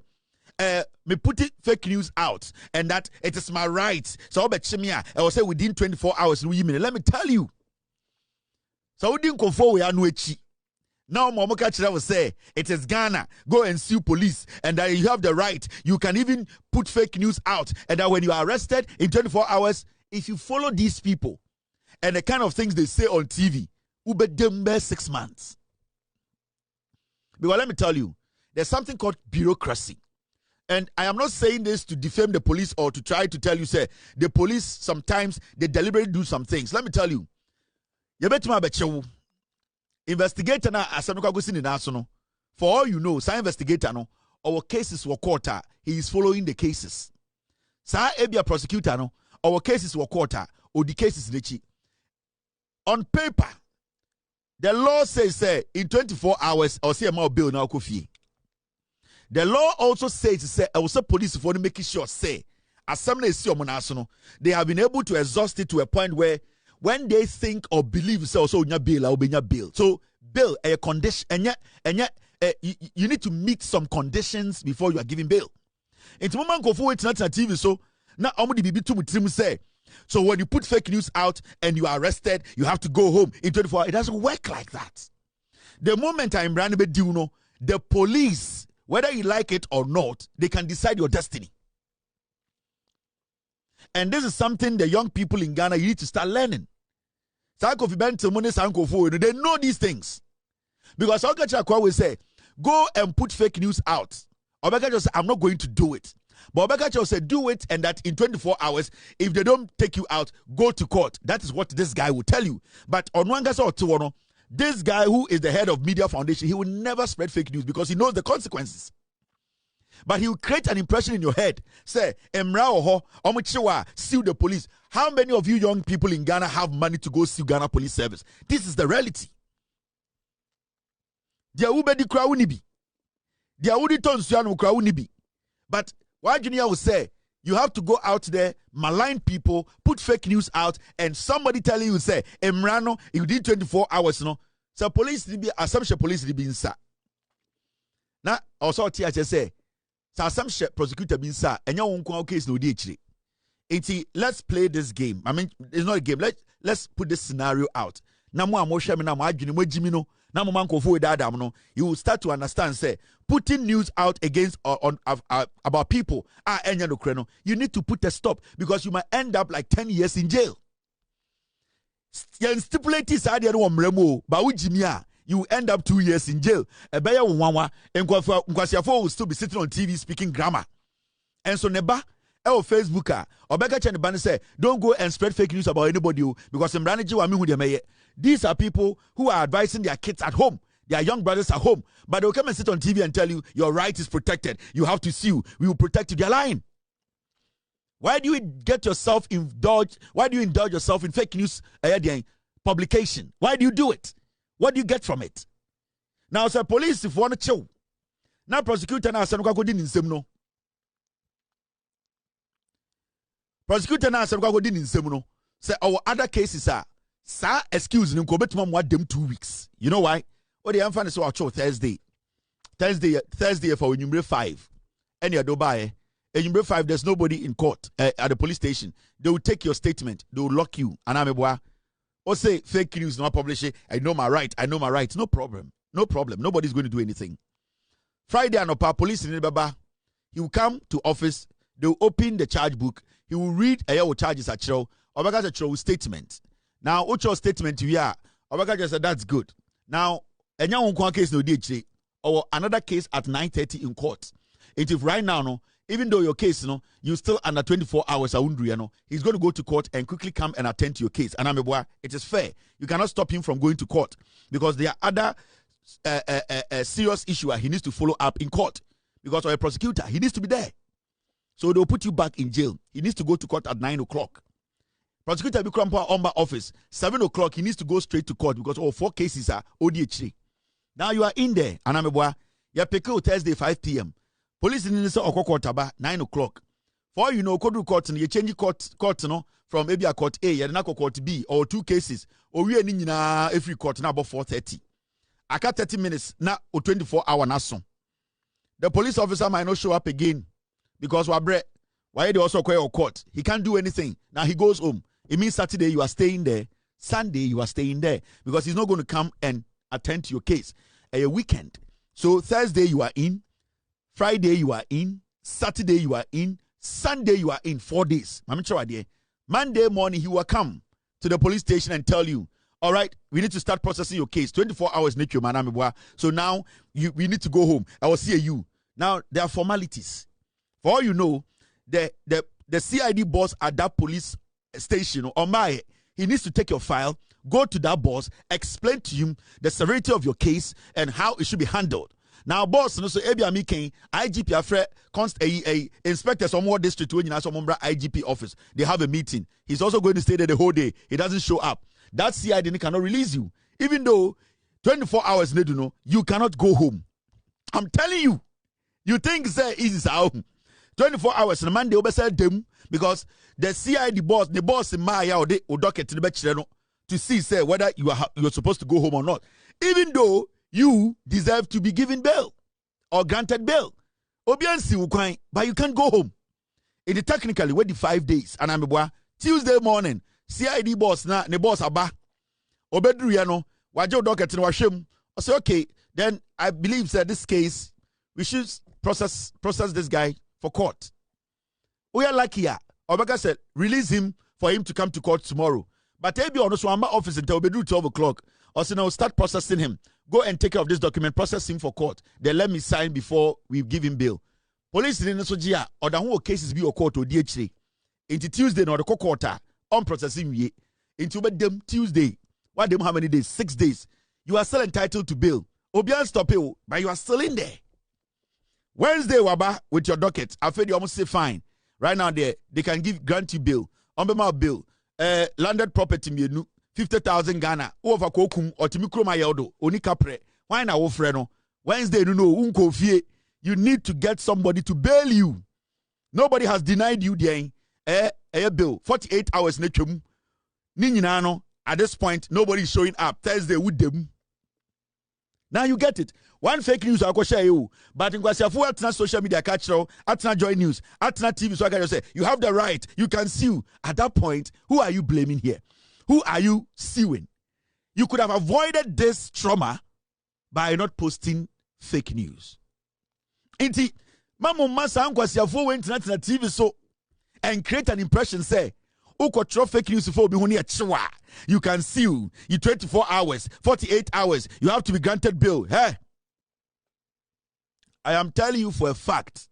me put it fake news out and that it is my right. So I will say within 24 hours, let me tell you. So we didn't go forward. Now, Momoka will say, it is Ghana. Go and sue police. And that you have the right. You can even put fake news out. And that when you are arrested in 24 hours, if you follow these people and the kind of things they say on TV, you bet them 6 months. Because let me tell you, there's something called bureaucracy. And I am not saying this to defame the police or to try to tell you, say, the police sometimes, they deliberately do some things. Let me tell you, you bet my bechewu. Investigator na Asɛm no kwagosi ni naso. For all you know, sa investigator no, our cases were court. He is following the cases. Sa ebia prosecutor no, our cases were court. Or the cases lechi. On paper, the law says say in 24 hours or say amount bill na kofi. The law also says say also police for making sure say Asɛm na esi omo naso no, they have been able to exhaust it to a point where when they think or believe say also unya bail or benya bail. So bail a condition you need to meet some conditions before you are giving bail. Into moment go forward to TV so now omudi bibi to mutrim say. So when you put fake news out and you are arrested, you have to go home in 24 hours. It doesn't work like that. The moment I'm running the police, whether you like it or not, they can decide your destiny. And this is something the young people in Ghana, you need to start learning. They know these things. Because Okacha will say, go and put fake news out. Obeka just say, I'm not going to do it. But Obeka just say, do it, and that in 24 hours, if they don't take you out, go to court. That is what this guy will tell you. But on one this guy who is the head of Media Foundation, he will never spread fake news because he knows the consequences. But he will create an impression in your head. Say, Emra oho, omuchiwa, sue the police. How many of you young people in Ghana have money to go sue Ghana Police Service? This is the reality. Dia ubedi kraunibi. Dia udi tonsuanu kraunibi. But why Junior will say, you have to go out there, malign people, put fake news out, and somebody telling you, say, Emrano, you did 24 hours, no? So police, assumption police, insa. Now, also, THS say, so some prosecutor bin sa enya won case no di echire. Enti let's play this game. I mean it's not a game. Let's put this scenario out. Na mo hwe me na mo adwene mo agimi no na mo mankofo da adam no you will start to understand say putting news out against about people enya no kre no you need to put a stop because you might end up like 10 years in jail. Yen stipulate say ade no mremo ba ugimi a you end up 2 years in jail. Ebeya wonwanwa nkwasiafo will still be sitting on TV speaking grammar. And so neba Facebook obeka che neba say don't go and spread fake news about anybody because mbranaji wa me hu de meye. These are people who are advising their kids at home, their young brothers at home, but they'll come and sit on TV and tell you your right is protected. You have to sue. We will protect you. They're lying. Why do you get yourself indulge? Why do you indulge yourself in fake news publication? Why do you do it? What do you get from it? Now, sir, police, if you want to chill, now prosecutor now said, "Go din insem no." Prosecutor now said, "Go din insem no." Say our other cases are, sir, excuse me, go bet mom what them 2 weeks. You know why? Oh, the infant is our show Thursday for number 5. Any adoba, number 5. There's nobody in court at the police station. They will take your statement. They will lock you. And I'm or say fake news, not publish it. I know my right. No problem. Nobody's going to do anything. Friday, Anopa, police in Baba. He will come to office. They will open the charge book. He will read a charges at Chiro. Obaga's a Chiro statement. Now, what's your statement? We are. Obaga just said that's good. Now, case no DH or another case at 9:30 in court. If right now, no, even though your case, you still under 24 hours, he's going to go to court and quickly come and attend to your case. And it is fair. You cannot stop him from going to court because there are other serious issues he needs to follow up in court. Because of a prosecutor, he needs to be there. So they'll put you back in jail. He needs to go to court at 9 o'clock. Prosecutor Bikrampa Omba office, 7 o'clock, he needs to go straight to court because all 4 cases are ODH. Now you are in there, and you pick Thursday 5 p.m. Police in the court 9 o'clock. For you know, court you change court from maybe a court A, you court B, or 2 cases, or we are every court now about 4:30. I got 30 minutes now or 24 hours now. The police officer might not show up again because why they also call court? He can't do anything. Now he goes home. It means Saturday you are staying there. Sunday you are staying there because he's not going to come and attend to your case. A weekend. So Thursday you are in. Friday you are in. Saturday you are in. Sunday you are in. 4 days. Monday morning he will come to the police station and tell you, all right, we need to start processing your case. 24 hours. So now we need to go home. I will see you. Now there are formalities. For all you know, the CID boss at that police station or he needs to take your file, go to that boss, explain to him the severity of your case and how it should be handled. Now, boss, so IGP Afre inspector some more district when you some IGP office. They have a meeting. He's also going to stay there the whole day. He doesn't show up. That CID cannot release you. Even though 24 hours you cannot go home. I'm telling you. You think say easy home. 24 hours on Monday over them because the CID boss, the boss in Maya or the docket to see say whether you're supposed to go home or not. Even though you deserve to be given bail or granted bail. But you can't go home. It is technically wait the 5 days. And I'm Tuesday morning, CID boss na the boss aba. Obedru wajo docket in washem. I say okay, then I believe that this case we should process this guy for court. We are lucky here. Obeka said, release him for him to come to court tomorrow. But maybe on the office until we do 12 o'clock. Or so now start processing him. Go and take care of this document, process him for court. Then let me sign before we give him bail. Police in the Sogia or the whole cases be a court or DHA. Into Tuesday or the quarter on processing ye. Into them Tuesday. Why them how many days? 6 days. You are still entitled to bail. Obian stop you, but you are still in there. Wednesday, Waba, with your docket, I feel you almost say fine. Right now, they can grant you bail. On bill, landed property, 50,000 Ghana, over Kokum, or Timikro Mayeldo, Onikapre. Why now, Freno? Wednesday, unko fie. You need to get somebody to bail you. Nobody has denied you the bill. 48 hours, Ninino, at this point, nobody is showing up. Thursday, with them. Now you get it. One fake news I'll share you. But in Kwasiafu atna social media catch atna joy news, atna TV, so I can just say you have the right, you can sue. At that point, who are you blaming here? Who are you suing? You could have avoided this trauma by not posting fake news. Inti Mamu Masa and Kwasiafu went to TV so and create an impression say fake news for you can sue. You 24 hours, 48 hours. You have to be granted bail. Hey, I am telling you for a fact.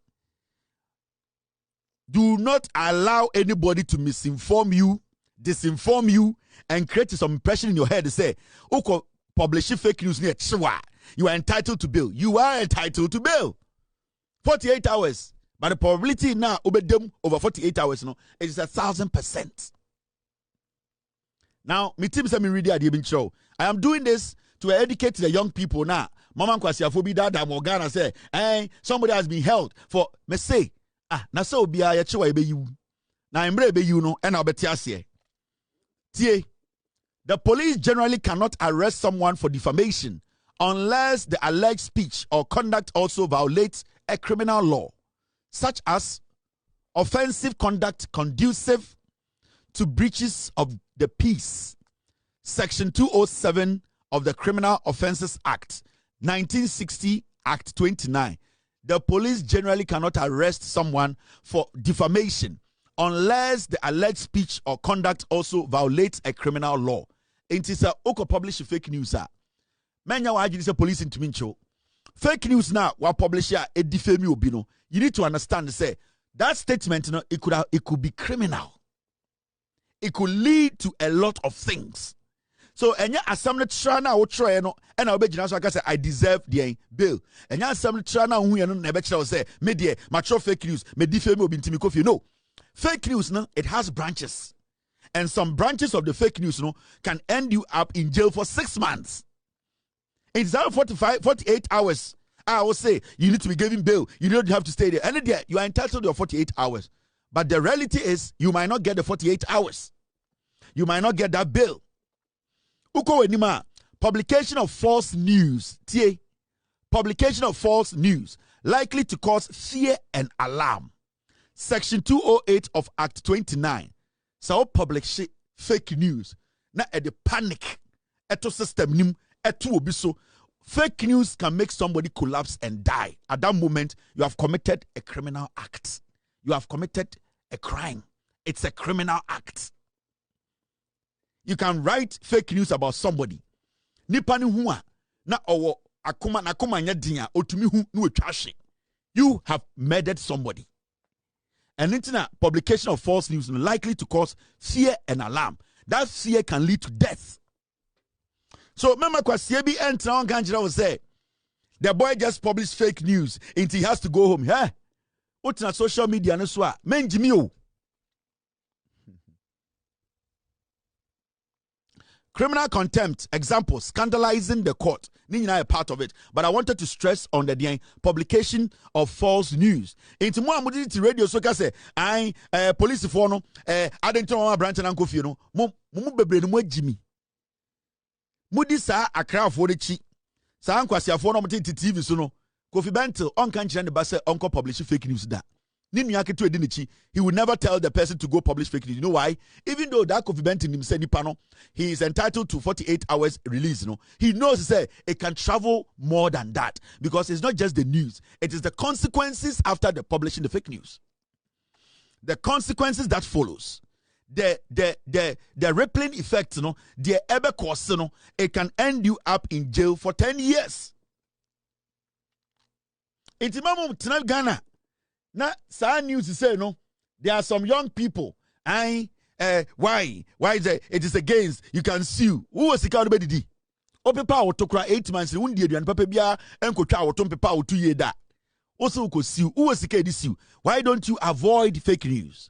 Do not allow anybody to misinform you, disinform you, and create some impression in your head to say, publish fake news near Chwa. You are entitled to bail. You are entitled to bail. 48 hours. But the probability now over 48 hours is 1,000%. Now, me team say me ready at the show. I am doing this to educate the young people now. Mama Kwasiafobi Dada Morgana say, somebody has been held for me say, na so be a chewa ebe you. Na embre ebe you no, and I'll be tie. The police generally cannot arrest someone for defamation unless the alleged speech or conduct also violates a criminal law, such as offensive conduct conducive to breaches of the peace. Section 207 of the Criminal Offences Act, 1960, Act 29. The police generally cannot arrest someone for defamation unless the alleged speech or conduct also violates a criminal law. It is a publish fake news. Manya wa say police into mincho. Fake news now wa publish a defame you bino. You need to understand say that statement, it could be criminal. It could lead to a lot of things. So, enya assembly trana wo try no, and I'll be so I can say I deserve the bill. Enya assembly trana who no na be say me dey mature fake news, me defame obi ntimi kofi. No. Fake news no, it has branches. And some branches of the fake news can end you up in jail for 6 months. It's 48 hours. I will say you need to be given bail. You don't have to stay there. And there you are entitled to your 48 hours. But the reality is you might not get the 48 hours. You might not get that bail. Uko wenima, publication of false news. Publication of false news likely to cause fear and alarm. Section 208 of Act 29. So publish fake news. Na at the panic. Eto system nim. Eto obiso. Fake news can make somebody collapse and die. At that moment, you have committed a criminal act. You have committed a crime. It's a criminal act. You can write fake news about somebody. Nipani huwa na owo akuma nya dinya otumi hu no etwahwe. You have murdered somebody. And internet publication of false news is likely to cause fear and alarm. That fear can lead to death. So remember kwasiye bi enter on kanjira will say the boy just published fake news until he has to go home. Hey, what's on social media no so menjimi o. Criminal contempt, example, scandalizing the court. Nina a part of it. But I wanted to stress on the publication of false news. Into more amuditi radio so ka say I police for no I didn't know branch and uncle no mo bebre no mo jimi. Mudi sa akra for the chi. Sa ankwasi for no mutiti TV so no. Kofi Bentil on kan chire ne ba say uncle publish fake news da. He will never tell the person to go publish fake news. You know why? Even though that Kofi Benton himself, he is entitled to 48 hours release. He knows it can travel more than that because it's not just the news; it is the consequences after the publishing the fake news. The consequences that follows, the rippling effect, the ever cost, it can end you up in jail for 10 years. Intimamu tena Ghana. Now, sad news to say, there are some young people. Why is it? It is against. You can sue. Who was the kind of baby? Opepa or tokra 8 months. Undi and Papa Bia and Kocha or Tompepa or 2 years that. Also, could sue. Who was the kind of sue? Why don't you avoid fake news?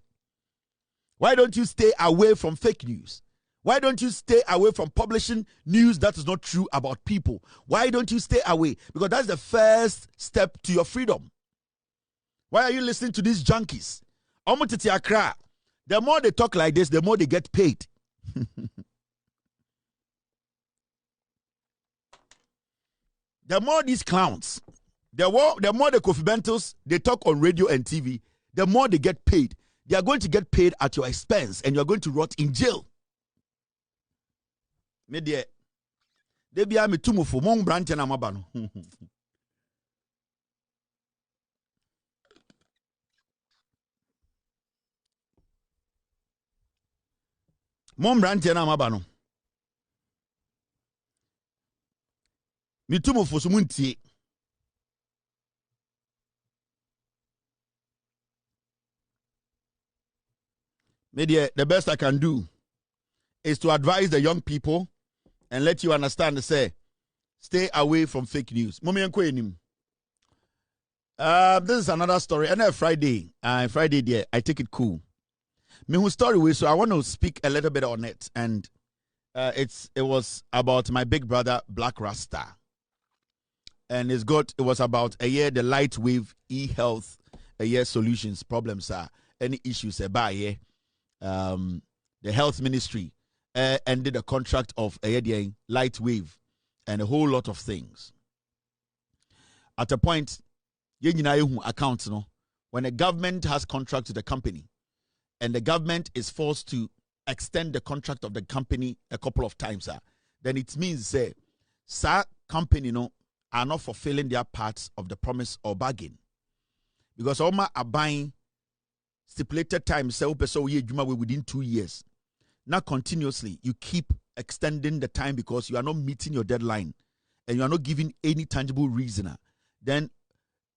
Why don't you stay away from fake news? Why don't you stay away from publishing news that is not true about people? Why don't you stay away? Because that's the first step to your freedom. Why are you listening to these junkies? The more they talk like this, the more they get paid. The more these clowns, the more the Kofi Bentals, they talk on radio and TV, the more they get paid. They are going to get paid at your expense and you are going to rot in jail. Media. They be me tumufu mong branch na mabano. Mom branche na mabano. Mitumo fosumunti. Maybe the best I can do is to advise the young people and let you understand, say, stay away from fake news. This is another story. And Friday there, I take it cool. Me story so I want to speak a little bit on it, and it was about my big brother Black Rasta, and it was about the light wave e-health solutions problems any issues the health ministry ended a contract of the light wave and a whole lot of things. At a point, accounts when a government has contract to the company. And the government is forced to extend the contract of the company a couple of times, then it means company are not fulfilling their parts of the promise or bargain. Because Oma are buying stipulated time, within 2 years. Now continuously, you keep extending the time because you are not meeting your deadline and you are not giving any tangible reason. Then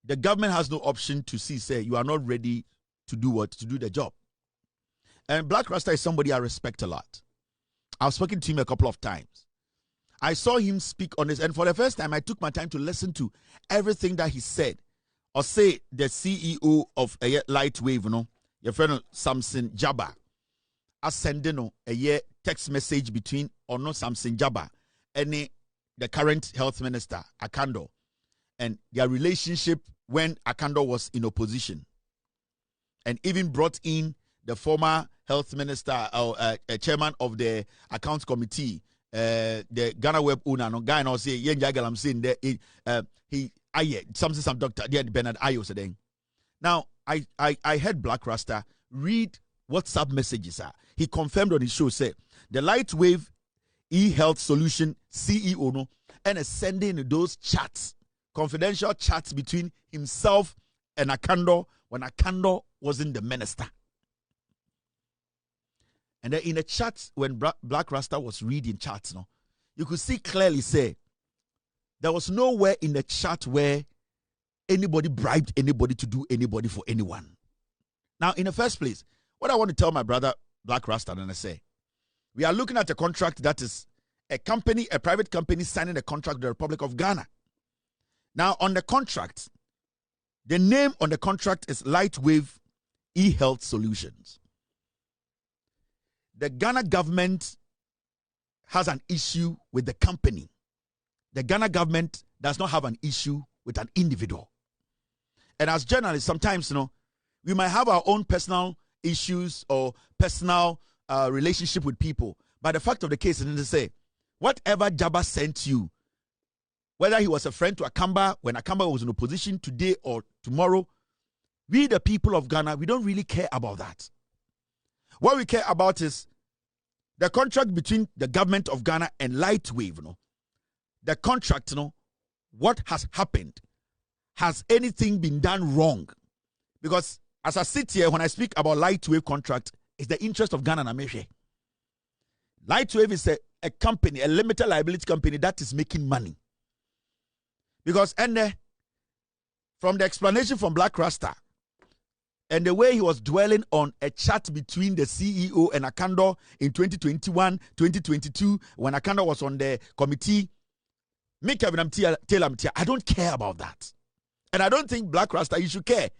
the government has no option to see, say, you are not ready to do what? To do the job. And Black Rasta is somebody I respect a lot. I've spoken to him a couple of times. I saw him speak on this, and for the first time, I took my time to listen to everything that he said. Or say the CEO of Lightwave, your friend Samson Jabba, sending a text message between Samson Jabba and the current health minister, Akando, and their relationship when Akando was in opposition. And even brought in the former health minister or chairman of the accounts committee, the Ghana Web owner, no guy now say I'm saying that he some doctor Bernard Ayo said. Now I heard Black Rasta read WhatsApp messages. He confirmed on his show say the Lightwave e-health solution CEO no and sending those chats, confidential chats between himself and Akando when Akando wasn't the minister. And then in a chat, when Black Rasta was reading chats, you could see clearly say there was nowhere in the chat where anybody bribed anybody to do anybody for anyone. Now, in the first place, what I want to tell my brother Black Rasta, and I say, we are looking at a contract that is a company, a private company signing a contract with the Republic of Ghana. Now, on the contract, the name on the contract is Lightwave e-health solutions. The Ghana government has an issue with the company. The Ghana government does not have an issue with an individual. And as journalists, sometimes, we might have our own personal issues or personal relationship with people. But the fact of the case is to say, whatever Jabba sent you, whether he was a friend to Akamba, when Akamba was in opposition today or tomorrow, we the people of Ghana, we don't really care about that. What we care about is the contract between the government of Ghana and Lightwave. The contract, what has happened? Has anything been done wrong? Because as I sit here, when I speak about Lightwave contract, it's the interest of Ghana and America. Lightwave is a company, a limited liability company that is making money. Because from the explanation from Black Rasta, and the way he was dwelling on a chat between the CEO and Akando in 2021, 2022, when Akando was on the committee, I don't care about that. And I don't think Black Rasta, you should care.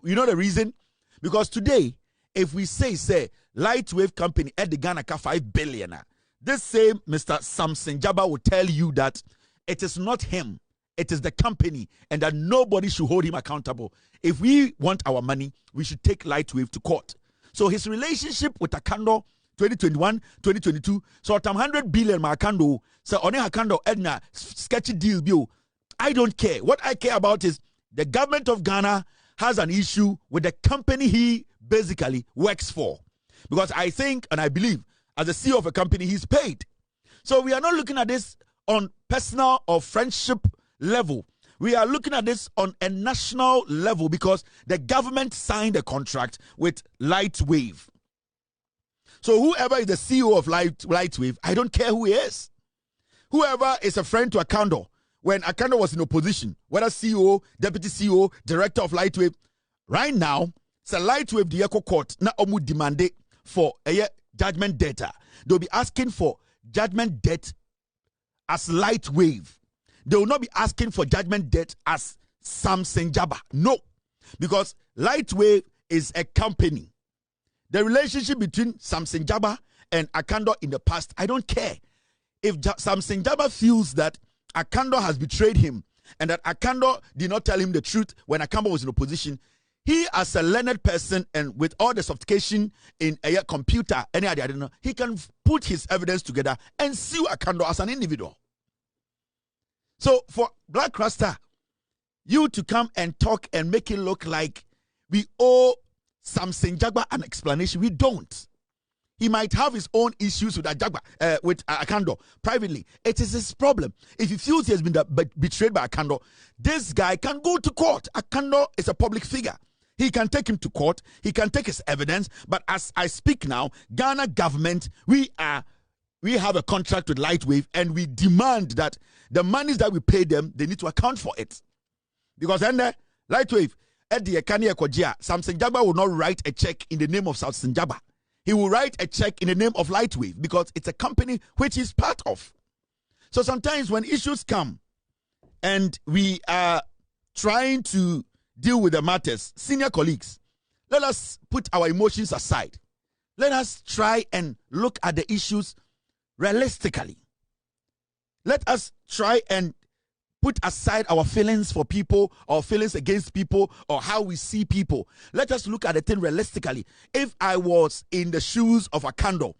You know the reason? Because today, if we say, Lightwave company at the Ghana 5 billion, this same Mr. Samson Jabba will tell you that it is not him. It is the company, and that nobody should hold him accountable. If we want our money, we should take Lightwave to court. So his relationship with Akando, 2021, 2022, so 100 billion Akando, so on Akando Edna sketchy deal bill. I don't care. What I care about is the government of Ghana has an issue with the company he basically works for. Because I think and I believe as the CEO of a company, he's paid. So we are not looking at this on personal or friendship level. We are looking at this on a national level because the government signed a contract with Lightwave. So whoever is the CEO of Lightwave, I don't care who he is. Whoever is a friend to Akando, when Akando was in opposition, whether CEO, deputy CEO, director of Lightwave, right now, it's a Lightwave the Eco Court, na omu demanded for a judgment data. They'll be asking for judgment debt as Lightwave. They will not be asking for judgment debt as Samson Jabba. No. Because Lightwave is a company. The relationship between Samson Jabba and Akando in the past, I don't care. If Samson Jabba feels that Akando has betrayed him and that Akando did not tell him the truth when Akando was in opposition, he as a learned person and with all the sophistication in a computer, I don't know, he can put his evidence together and sue Akando as an individual. So for Black Rasta, you to come and talk and make it look like we owe Samson Jagba an explanation, we don't. He might have his own issues with Akando privately. It is his problem. If he feels he has been betrayed by Akando, this guy can go to court. Akando is a public figure. He can take him to court. He can take his evidence. But as I speak now, Ghana government, we have a contract with Lightwave, and we demand that the monies that we pay them, they need to account for it. Because then Lightwave, Eddie Kanye Kojia, Samson Jagba will not write a check in the name of Samson Jagba. He will write a check in the name of Lightwave because it's a company which he's part of. So sometimes when issues come and we are trying to deal with the matters, senior colleagues, let us put our emotions aside. Let us try and look at the issues realistically. Let us try and put aside our feelings for people or feelings against people or how we see people. Let us look at the thing realistically. If I was in the shoes of a candle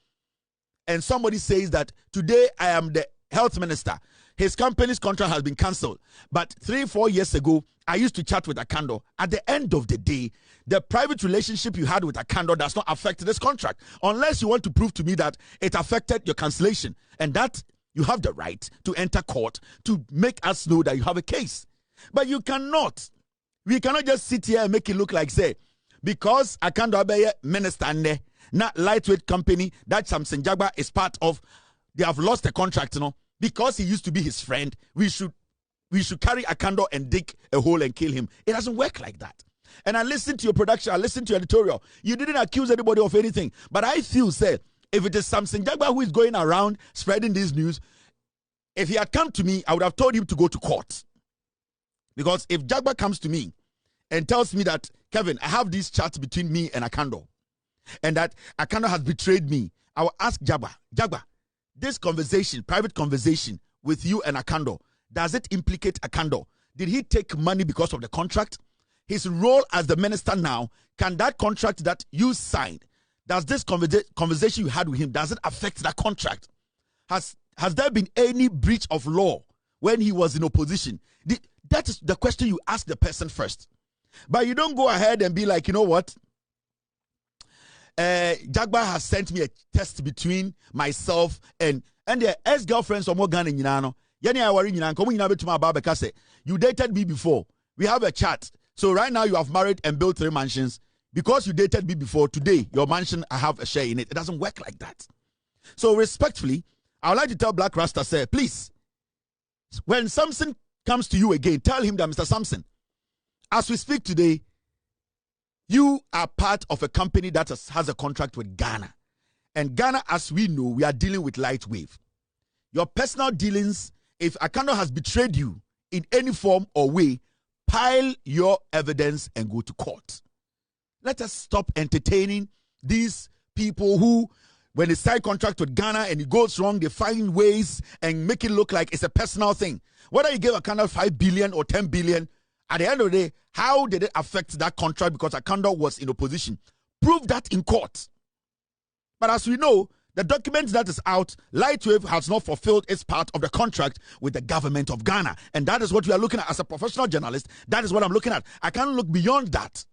and somebody says that today I am the health minister, his company's contract has been cancelled, but 3-4 years ago, I used to chat with Akando. At the end of the day, the private relationship you had with Akando does not affect this contract, unless you want to prove to me that it affected your cancellation, and that you have the right to enter court to make us know that you have a case. But you cannot. We cannot just sit here and make it look like, say, because Akando Abeye minister ne, not Lightweight company that Samson Jagba is part of, they have lost the contract, you know. Because he used to be his friend, we should carry Akando and dig a hole and kill him. It doesn't work like that. And I listened to your production, I listened to your editorial. You didn't accuse anybody of anything. But I feel, say, if it is Samson Jagba who is going around spreading this news, if he had come to me, I would have told him to go to court. Because if Jagba comes to me and tells me that, Kevin, I have this chat between me and Akando, and that Akando has betrayed me, I will ask Jagba, this conversation, private conversation with you and Akando, does it implicate Akando? Did he take money because of the contract? His role as the minister now, can that contract that you signed, does this conversation you had with him, does it affect that contract? Has there been any breach of law when he was in opposition? That is the question you ask the person first. But you don't go ahead and be like, you know what? Jagba has sent me a test between myself and the ex-girlfriends of Morgan and Yinano. You dated me before. We have a chat. So right now you have married and built 3 mansions. Because you dated me before, today your mansion, I have a share in it. It doesn't work like that. So respectfully, I would like to tell Black Rasta, say, please, when Samson comes to you again, tell him that, Mr. Samson, as we speak today, you are part of a company that has a contract with Ghana. And Ghana, as we know, we are dealing with Lightwave. Your personal dealings, if Akando has betrayed you in any form or way, pile your evidence and go to court. Let us stop entertaining these people who, when they sign contract with Ghana and it goes wrong, they find ways and make it look like it's a personal thing. Whether you give Akando 5 billion or 10 billion, at the end of the day, how did it affect that contract because Akando was in opposition? Prove that in court. But as we know, the document that is out, Lightwave has not fulfilled its part of the contract with the government of Ghana. And that is what we are looking at as a professional journalist. That is what I'm looking at. I can't look beyond that.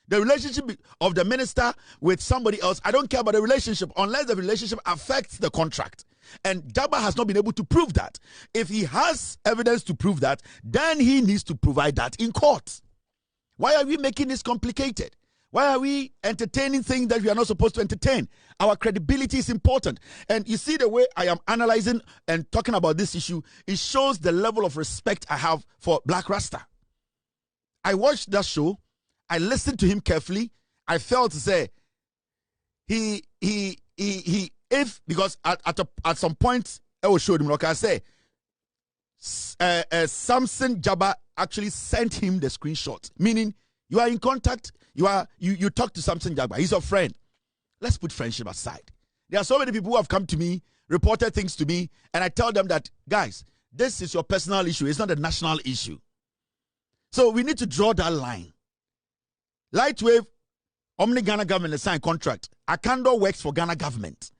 The relationship of the minister with somebody else, I don't care about the relationship unless the relationship affects the contract. And Jagba has not been able to prove that. If he has evidence to prove that, then he needs to provide that in court. Why are we making this complicated? Why are we entertaining things that we are not supposed to entertain? Our credibility is important. And you see the way I am analyzing and talking about this issue, it shows the level of respect I have for Black Rasta. I watched that show. I listened to him carefully. I felt to say, because at some point, I will show him, like I say, Samson Jagba actually sent him the screenshot, meaning you are in contact, you talk to Samson Jagba, he's your friend. Let's put friendship aside. There are so many people who have come to me, reported things to me, and I tell them that, guys, this is your personal issue, it's not a national issue. So we need to draw that line. Lightwave, Omni Ghana government has signed contract. Akando works for Ghana government.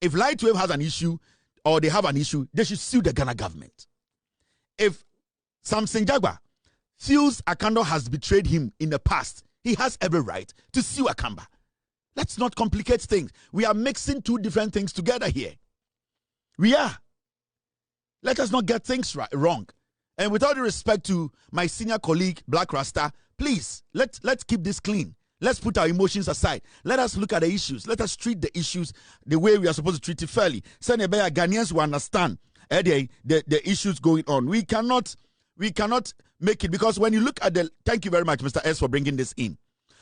If Lightwave has an issue or they have an issue, they should sue the Ghana government. If Samson Jagba feels Akando has betrayed him in the past, he has every right to sue Akamba. Let's not complicate things. We are mixing two different things together here. We are. Let us not get things wrong. And with all due respect to my senior colleague, Black Rasta, please, let's keep this clean. Let's put our emotions aside. Let us look at the issues. Let us treat the issues the way we are supposed to treat it fairly. Ghanaians will understand the issues going on. We cannot we cannot make it, because when you look at the, thank you very much, Mr. S, for bringing this in.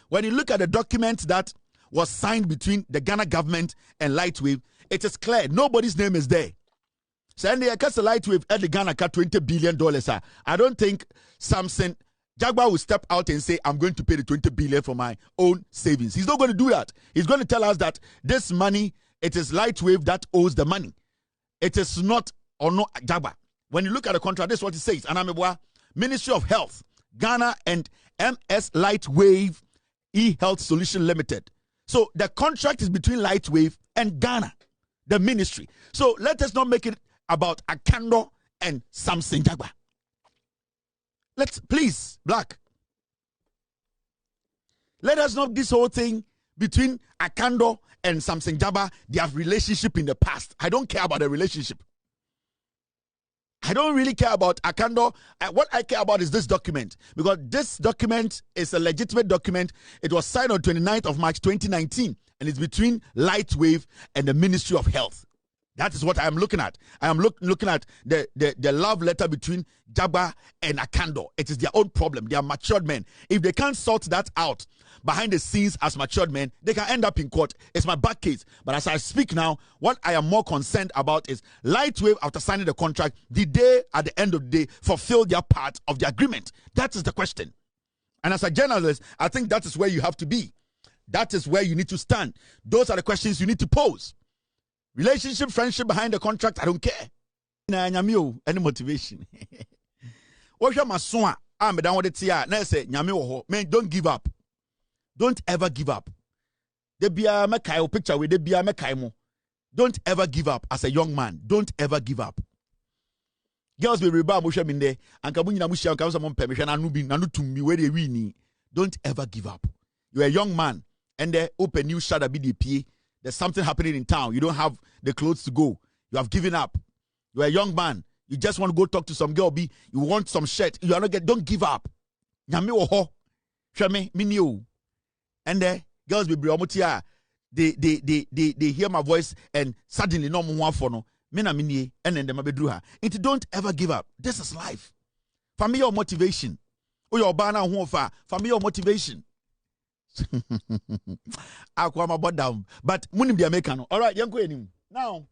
When you look at the document that was signed between the Ghana government and Lightwave, it is clear nobody's name is there. So, and the Lightwave at the Ghana cut $20 billion. I don't think Samson Jaguar will step out and say, I'm going to pay the $20 billion for my own savings. He's not going to do that. He's going to tell us that this money, it is Lightwave that owes the money. It is not or no Jaguar. When you look at the contract, this is what it says. Anamebwa, Ministry of Health, Ghana and MS Lightwave E-Health Solution Limited. So the contract is between Lightwave and Ghana, the ministry. So let us not make it about Akando and Samson Jaguar. Let's, please, Black. Let us not this whole thing between Akando and Samson Jaguar, their relationship in the past. I don't care about the relationship. I don't really care about Akando. What I care about is this document, because this document is a legitimate document. It was signed on 29th of March 2019, and it's between Lightwave and the Ministry of Health. That is what I am looking at. I am looking at the love letter between Jaguar and Akando. It is their own problem. They are matured men. If they can't sort that out behind the scenes as matured men, they can end up in court. It's my back case. But as I speak now, what I am more concerned about is Lightwave, after signing the contract, did they, at the end of the day, fulfill their part of the agreement? That is the question. And as a journalist, I think that is where you have to be. That is where you need to stand. Those are the questions you need to pose. Relationship, friendship behind the contract, I don't care. Any motivation. What you must say, I'm down with it here. Now say, man, don't give up. Don't ever give up. They be a mekai picture with they be a mekai. Don't ever give up as a young man. Don't ever give up. Girls be reba musha minde. Anka munyi na musha anka usa mon permission anubi nanutumbi where they wini. Don't ever give up. You're a young man and they open new shada BDP. There's something happening in town. You don't have the clothes to go. You have given up. You're a young man. You just want to go talk to some girl. You want some shirt. You are not get. Don't give up. Nyame wo ho. Hweme minio. And the girls be briomotia. They hear my voice and suddenly no more for no. Mina minie and then them abedruha. It don't ever give up. This is life. Family or motivation. O your bana ho fa. Family or motivation. But munim the American. All right, young now.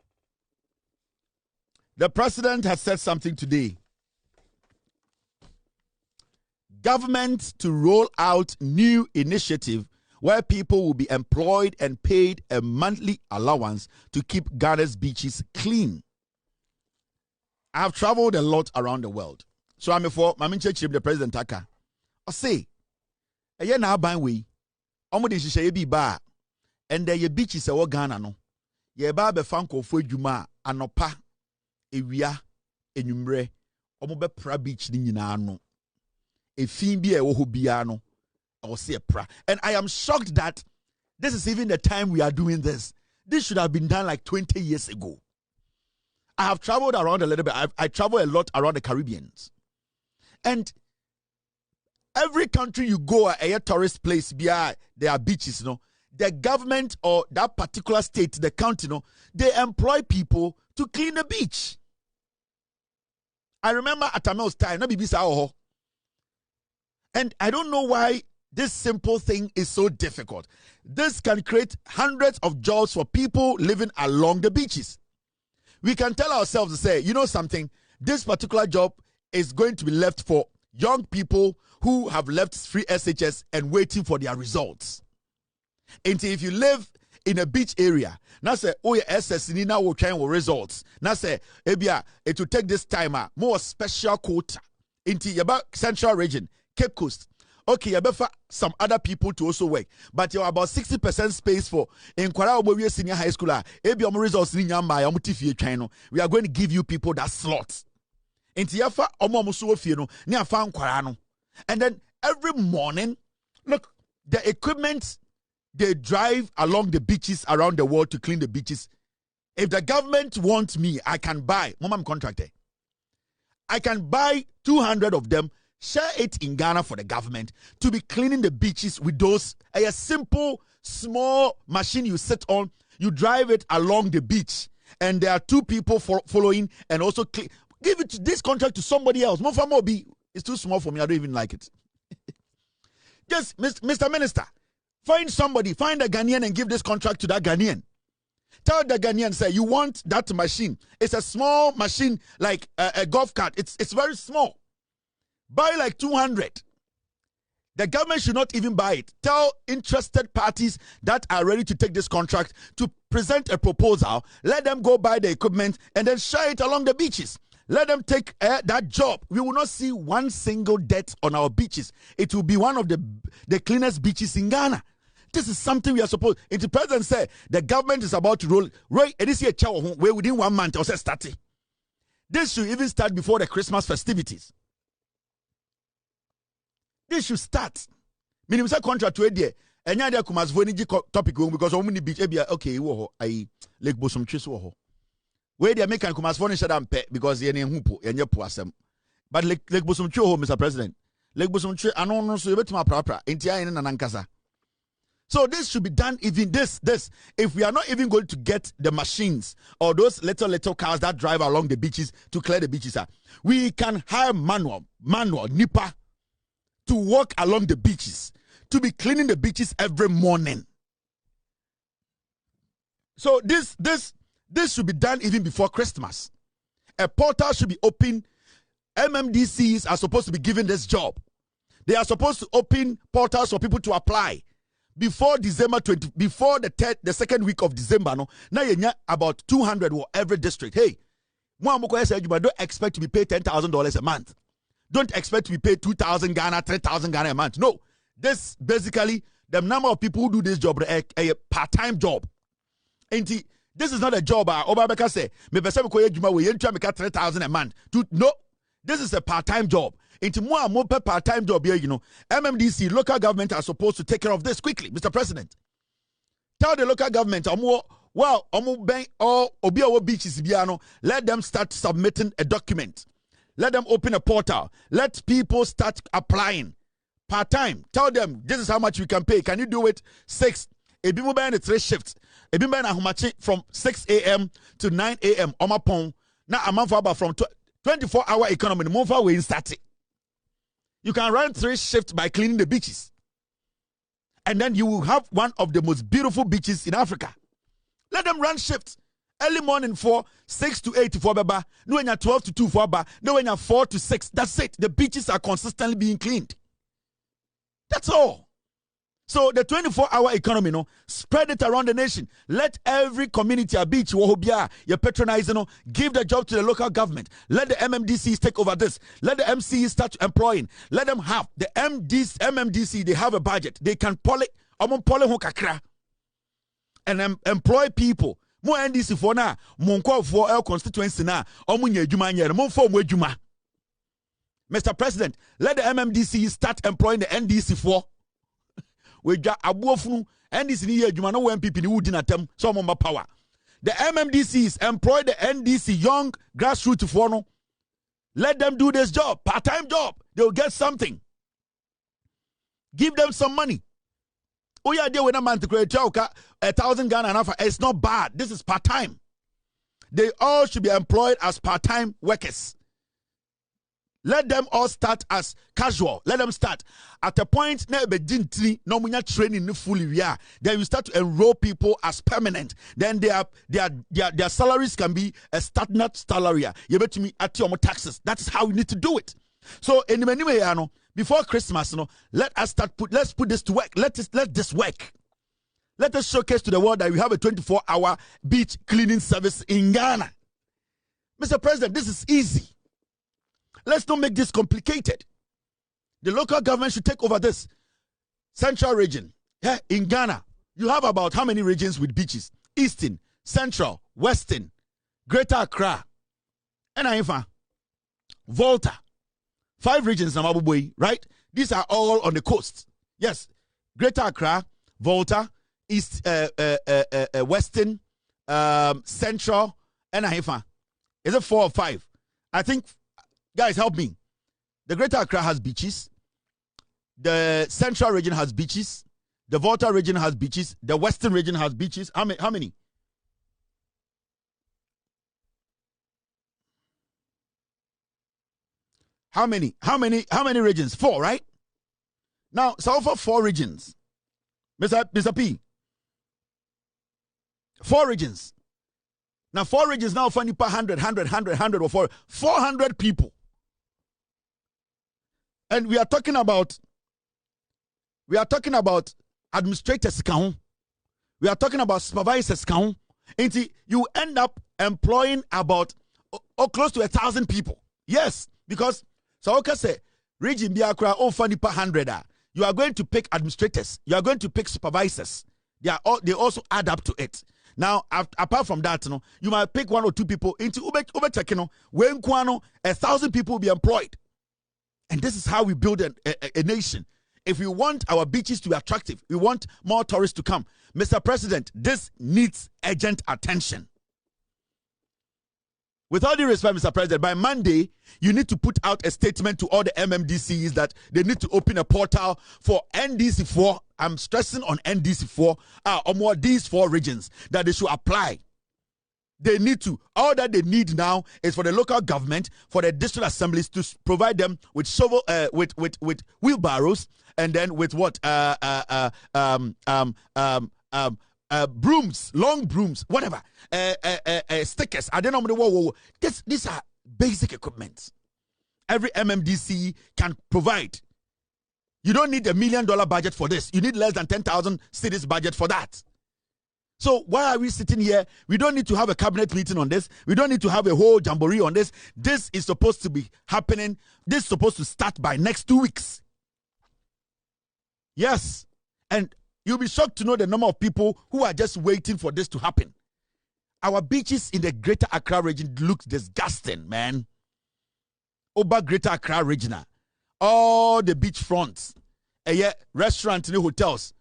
The president has said something today. Government to roll out new initiative where people will be employed and paid a monthly allowance to keep Ghana's beaches clean. I have traveled a lot around the world. So I'm for the president Taka. I say, a year now by way. Omo de hihye bi ba and the beaches e wo Ghana no ye ba be fanko fo adwuma anopa ewia enwumre omo be pra beach ni nyina no efin bi e wo ho bia no I will say a pra. And I am shocked that this is even the time we are doing this. This should have been done like 20 years ago. I have traveled around a little bit. I travel a lot around the Caribbean. And every country you go, a tourist place, there are beaches, the government or that particular state, the county, they employ people to clean the beach. I remember at Amel's time, and I don't know why this simple thing is so difficult. This can create hundreds of jobs for people living along the beaches. We can tell ourselves to say, you know something, this particular job is going to be left for young people who have left free SHS and waiting for their results. And if you live in a beach area, now say, oh, your SS ni now will try results. Now say, ebia, it will take this time more special quota into your central region, Cape Coast. Okay, you better some other people to also work, but you're about 60% space for in Kwara senior high school. Ebia results ni nyamba ya mutifie China. We are going to give you people that slot. Into yafa omo musuo fie no, ni afa Kwara no. And then every morning, look, the equipment they drive along the beaches around the world to clean the beaches. If the government wants me, I can buy. Mama, I'm contractor. I can buy 200 of them, share it in Ghana for the government to be cleaning the beaches with those. A simple, small machine you sit on, you drive it along the beach, and there are two people following and also Give this contract to somebody else. Mofamobi is too small for me. I don't even like it. Just, Mr. Minister, find somebody, find a Ghanaian and give this contract to that Ghanaian. Tell the Ghanaian, say, you want that machine. It's a small machine like a golf cart. It's very small. Buy like 200. The government should not even buy it. Tell interested parties that are ready to take this contract to present a proposal. Let them go buy the equipment and then share it along the beaches. Let them take that job. We will not see one single death on our beaches. It will be one of the cleanest beaches in Ghana. This is something we are supposed. If the president said the government is about to roll, right? And this year, within 1 month, or say starting. This should even start before the Christmas festivities. This should start. Minimum contract to a and ya kumas voniji topic because omuni beach okay wo I Lake Bosom Chiso ho. Where they make kumas furniture and pet because ye hupo ye po asem. But Lake Bosom Chiso, Mr. President. Lake Bosom Chiso no so yebetuma prapra entia ene nankasa. So this should be done even this. If we are not even going to get the machines or those little cars that drive along the beaches to clear the beaches, we can hire manual nipper to walk along the beaches, to be cleaning the beaches every morning. So this should be done even before Christmas. A portal should be open. MMDCs are supposed to be given this job. They are supposed to open portals for people to apply. Before December 20, before the second week of December, no, now you have about 200 for every district. Hey, don't expect to be paid $10,000 a month. Don't expect to be paid 2,000 Ghana, 3,000 Ghana a month. No, this basically the number of people who do this job a part-time job. And this is not a job. Obabeka say me pese me koye juma we yentua me ka 3,000 a month. No, this is a part-time job. Into more part-time job here, MMDC, local government are supposed to take care of this quickly, Mr. President. Tell the local government, let them start submitting a document. Let them open a portal. Let people start applying. Part-time. Tell them, this is how much we can pay. Can you do it? 6. Ebi mo 3 shifts. Ebi mo na from 6 a.m. to 9 a.m. Omapon. Na amanfa from 24-hour economy. Monfa we start it. You can run 3 shifts by cleaning the beaches. And then you will have one of the most beautiful beaches in Africa. Let them run shifts. Early morning 6 to 8 for Baba. No when you're 12 to 2 for Baba. No when you're 4 to 6. That's it. The beaches are consistently being cleaned. That's all. So the 24-hour economy, spread it around the nation. Let every community, a beach, you're patronizing, give the job to the local government. Let the MMDCs take over this. Let the MCs start employing. Let them have the MMDC. They have a budget. They can and employ people. More NDC for now. Monko for our constituency now. Mr. President, let the MMDC start employing the NDC for. We got abuofunu NDC ni adwuma no NPP ni wudi natem so mo power. The MMDCs employ the NDC young grassroots for no. Let them do this job, part-time job. They'll get something. Give them some money. Oh yeah, they when a man to create 1,000 Ghana and it's not bad. This is part-time. They all should be employed as part-time workers. Let them all start as casual. Let them start. At a point, no training fully. Then you start to enroll people as permanent. Then their salaries can be a stagnant salary. You bet me at your taxes. That is how we need to do it. So anyway, before Christmas, let's put this to work. Let this work. Let us showcase to the world that we have a 24-hour beach cleaning service in Ghana. Mr. President, this is easy. Let's not make this complicated. The local government should take over this. Central region. Yeah, in Ghana, you have about how many regions with beaches? Eastern, Central, Western, Greater Accra, and Volta. 5 regions, right? These are all on the coast. Yes, Greater Accra, Volta, East, Western, Central, and Is it 4 or 5? I think. Guys, help me. The Greater Accra has beaches. The Central region has beaches. The Volta region has beaches. The Western region has beaches. How many? How many regions? 4, right? Now, so for 4 regions. Mr. P. 4 regions. Now 4 regions now for 100 or 400 people. And we are talking about administrators count. We are talking about supervisors count. And you end up employing about close to 1,000 people. Yes, because so okay say region biakra over 100. You are going to pick administrators. You are going to pick supervisors. They also add up to it. Now, apart from that, you might pick 1 or 2 people into Ube Tekino, when 1,000 people will be employed. And this is how we build a nation. If we want our beaches to be attractive, we want more tourists to come. Mr. President, this needs urgent attention. With all due respect, Mr. President, by Monday, you need to put out a statement to all the MMDCs that they need to open a portal for NDC4. I'm stressing on NDC4, or more these 4 regions that they should apply. They need to. All that they need now is for the local government, for the district assemblies to provide them with shovel, with wheelbarrows, and then with what brooms, long brooms, whatever, stickers. I don't know. These are basic equipment. Every MMDC can provide. You don't need $1 million budget for this. You need less than 10,000 cities budget for that. So why are we sitting here? We don't need to have a cabinet meeting on this. We don't need to have a whole jamboree on this. This is supposed to be happening. This is supposed to start by next 2 weeks. Yes. And you'll be shocked to know the number of people who are just waiting for this to happen. Our beaches in the Greater Accra region look disgusting, man. Over Greater Accra region, all the beach fronts, restaurants and hotels,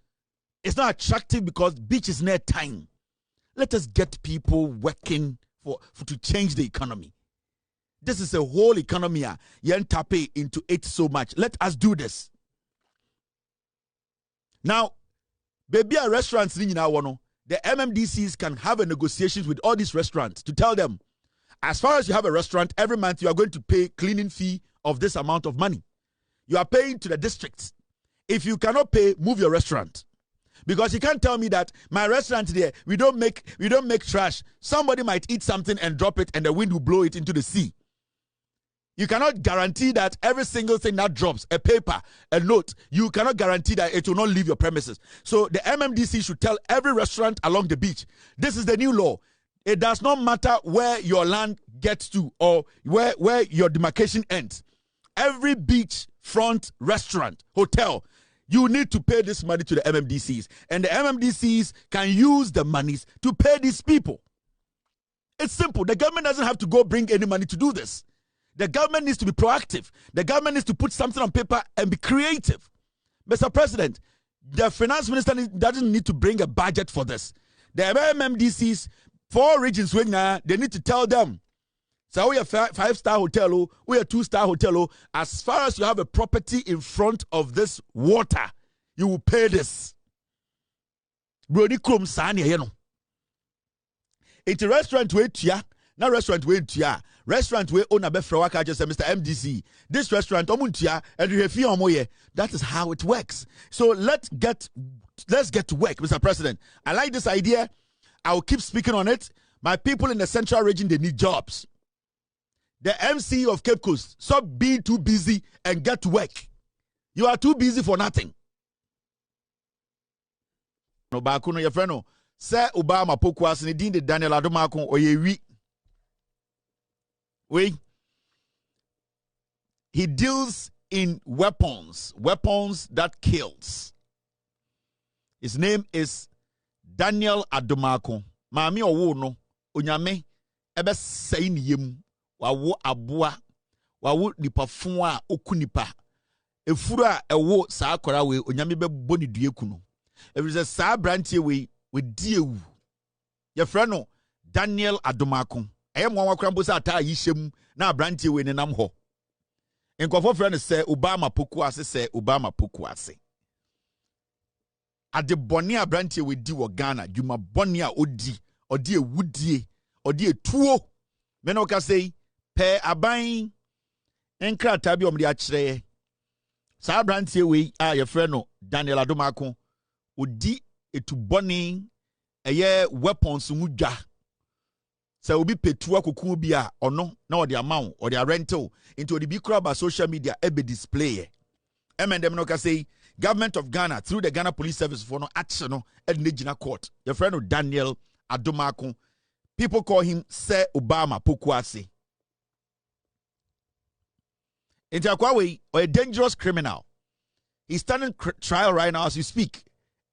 it's not attractive because beach is near time. Let us get people working to change the economy. This is a whole economy. You tap into it so much. Let us do this. Now, baby, restaurants, the MMDCs can have a negotiations with all these restaurants to tell them, as far as you have a restaurant, every month you are going to pay cleaning fee of this amount of money. You are paying to the districts. If you cannot pay, move your restaurant. Because you can't tell me that my restaurant there, we don't make trash. Somebody might eat something and drop it and the wind will blow it into the sea. You cannot guarantee that every single thing that drops, a paper, a note, you cannot guarantee that it will not leave your premises. So the MMDC should tell every restaurant along the beach, this is the new law. It does not matter where your land gets to or where your demarcation ends. Every beach front restaurant, hotel, you need to pay this money to the MMDCs. And the MMDCs can use the monies to pay these people. It's simple. The government doesn't have to go bring any money to do this. The government needs to be proactive. The government needs to put something on paper and be creative. Mr. President, the finance minister doesn't need to bring a budget for this. The MMDCs, 4 regions, they need to tell them, so we are 5-star hotel, we are 2-star hotel. As far as you have a property in front of this water, you will pay this. Boadu Koomson NPP. It's a restaurant where tia, na restaurant where tia. Restaurant where owner befrawaka just Mr. MDC. This restaurant omuntia and refi omoye. That is how it works. So let's get to work, Mr. President. I like this idea. I will keep speaking on it. My people in the central region, they need jobs. The MC of Cape Coast, stop being too busy and get to work. You are too busy for nothing. No bakuno your friend no. Say Obama pokwas ni din de Daniel Adomako oyewi. Wait. He deals in weapons that kills. His name is Daniel Adomako. Mami owo no onyame ebe sei ni yem. Wawo aboa wawo nipa fun a okunipa efuru a ewo saa akora we onyame bebo ni due kuno every say saa brantie we diewu ye frɛ no Daniel Adomako mo wakora mbo sa ata yi hyem na brantie we nenam ho nkofo frɛ no sɛ Obama poku ase sɛ Obama poku ase ade bɔne a brantie we di wɔ Ghana dwuma bɔne a odi ewudie odi etuo me no ka sei pe aban Enkrata bi omde akyerɛ. Saa brantie we a ye frɛ no Daniel Adomako odi etubɔne ɛyɛ weapons mu dwa. Sɛ obi petua koku bi a ɔno na ɔde amount or the rental into the big crowd by social media ebe display. Them no ka say government of Ghana through the Ghana Police Service for no action no at Nigina court. Your friend of Daniel Adomako. People call him Sir Obama Pokuase. Into Akwawe, or a dangerous criminal. He's standing trial right now as you speak.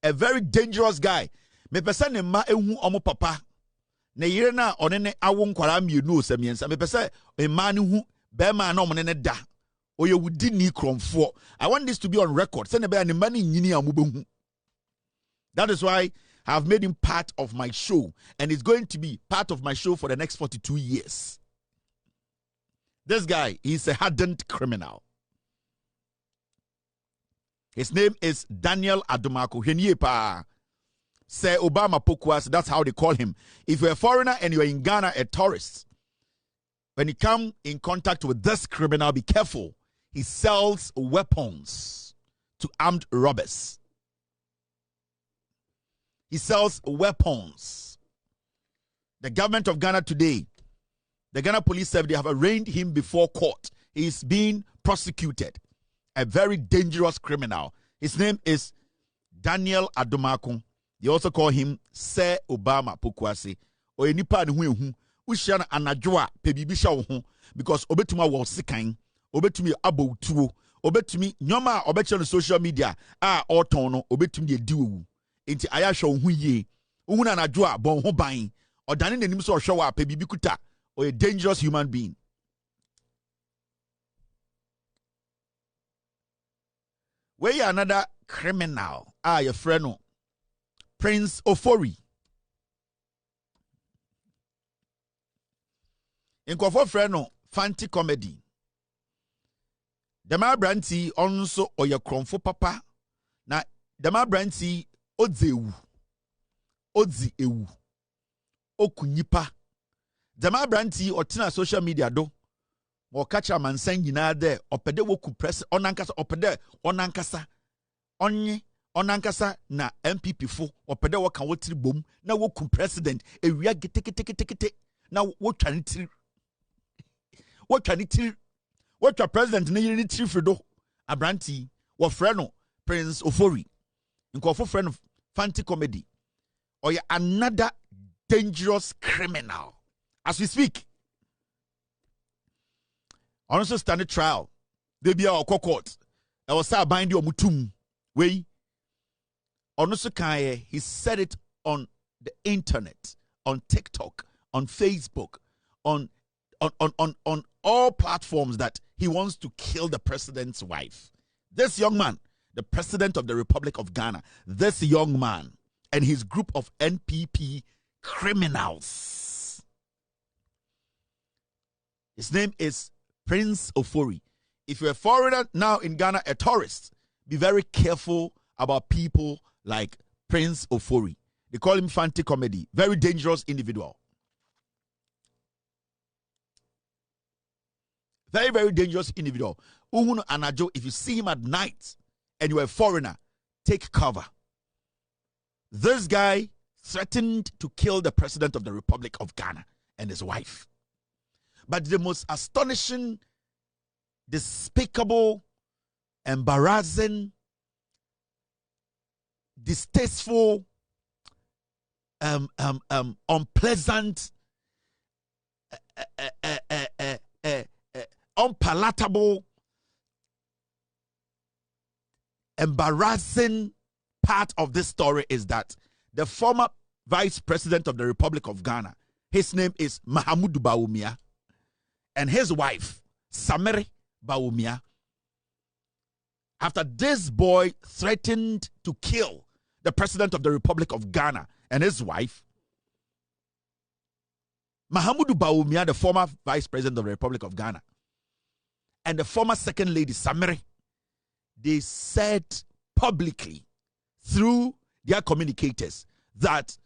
A very dangerous guy. Me person ma ehu omo papa. Ne yire na onene awon kwara mienu osamiensa. Me pese e ma ne hu be ma na omo ne da. Oye wudi ni kromfo. I want this to be on record. Send be ne mani nyini amubehu. That is why I have made him part of my show, and it's going to be part of my show for the next 42 years. This guy, he's a hardened criminal. His name is Daniel Adomako. Henyepa. Sir Obama Pokuas, that's how they call him. If you're a foreigner and you're in Ghana, a tourist, when you come in contact with this criminal, be careful. He sells weapons to armed robbers. He sells weapons. The government of Ghana today, the Ghana Police Service, they have arraigned him before court. He is being prosecuted. A very dangerous criminal. His name is Daniel Adomako. They also call him Sir Obama Pokuase. O enipa ne hu ushia na anadwoa pebibi sha wo ho because obetuma wo sikan, obetumi aboutuo, obetumi nyoma obetche no social media oton no obetumi de diwu. Enti aya hwe wo hu yie. Wo na anadwoa bon ho ban. Odane nanim so hwe wa pebibi kuta. Or a dangerous human being. We another criminal. Your friend, Prince Ofori. In Kofo friend, fancy comedy. Dema branti onso or your kromfo papa. Na dema branti odzewu. Odzi ewu. Okunyipa. Dema branti otina social media do mo kacha mansan nyina de opede woku press onankasa opede onankasa onye onankasa na NPP fo opede wo kan wotiri bom na woku president ewia getekete na wotwa ne tiri wotwa president na yiri ne tiri fredo abranti wo frɛ no Prince Ofori nkofo frɛ no fancy comedy or another dangerous criminal. As we speak, also standing trial. They be our court. I was say bind your mutum. We also he said it on the internet, on TikTok, on Facebook, on all platforms that he wants to kill the president's wife. This young man, the president of the Republic of Ghana, this young man and his group of NPP criminals. His name is Prince Ofori. If you're a foreigner now in Ghana, a tourist, be very careful about people like Prince Ofori. They call him Fanti Comedy. Very dangerous individual. Very, very dangerous individual. Uhunu Anajo, if you see him at night and you're a foreigner, take cover. This guy threatened to kill the president of the Republic of Ghana and his wife. But the most astonishing, despicable, embarrassing, distasteful, unpleasant, unpalatable, embarrassing part of this story is that the former Vice President of the Republic of Ghana, his name is Mahamudu Bawumia, and his wife, Samere Bawumia, after this boy threatened to kill the President of the Republic of Ghana and his wife, Mahamudu Bawumia, the former Vice President of the Republic of Ghana, and the former Second Lady, Samere, they said publicly through their communicators that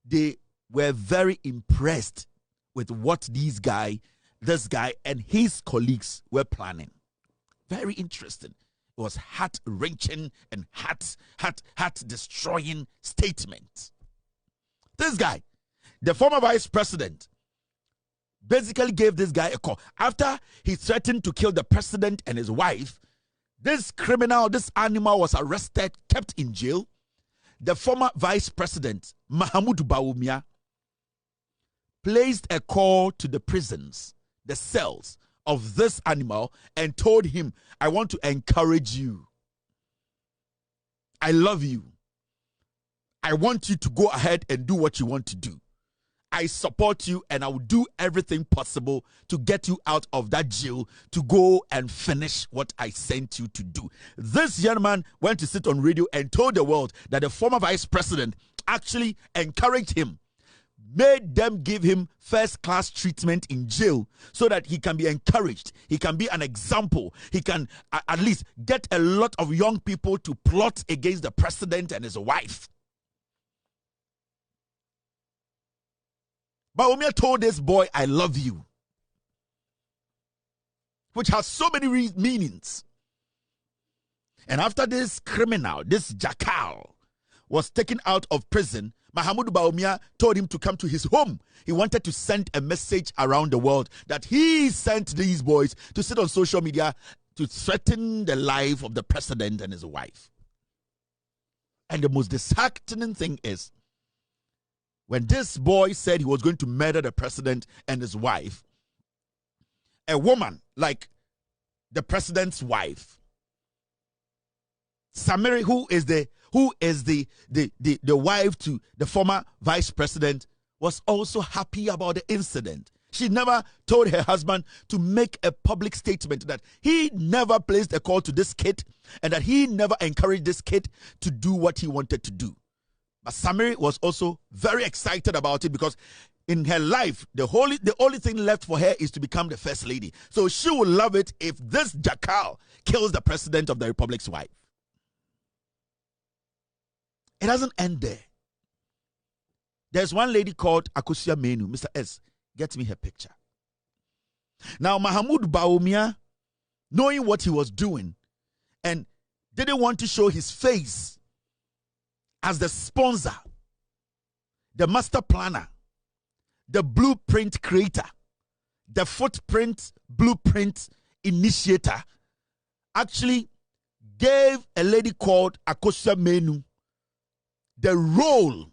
they were very impressed with what this guy this guy and his colleagues were planning. Very interesting. It was heart-wrenching and heart-destroying statement. This guy, the former vice president, basically gave this guy a call. After he threatened to kill the president and his wife, this criminal, this animal was arrested, kept in jail. The former vice president, Mahamudu Bawumia, placed a call to the prisons, the cells of this animal, and told him, I want to encourage you. I love you. I want you to go ahead and do what you want to do. I support you, and I will do everything possible to get you out of that jail to go and finish what I sent you to do. This young man went to sit on radio and told the world that the former vice president actually encouraged him, made them give him first-class treatment in jail so that he can be encouraged. He can be an example. He can at least get a lot of young people to plot against the president and his wife. Bawumia told this boy, I love you, which has so many meanings. And after this criminal, this jackal, was taken out of prison, Mahamudu Bawumia told him to come to his home. He wanted to send a message around the world that he sent these boys to sit on social media to threaten the life of the president and his wife. And the most disheartening thing is, when this boy said he was going to murder the president and his wife, a woman like the president's wife, Samiri, who is the wife to the former vice president, was also happy about the incident. She never told her husband to make a public statement that he never placed a call to this kid and that he never encouraged this kid to do what he wanted to do. But Samiri was also very excited about it because in her life, the only thing left for her is to become the first lady. So she would love it if this jackal kills the president of the republic's wife. It doesn't end there. There's one lady called Akosua Menu. Mr. S, get me her picture. Now, Mahamudu Bawumia, knowing what he was doing and didn't want to show his face as the sponsor, the master planner, the blueprint creator, the footprint blueprint initiator, actually gave a lady called Akosua Menu the role,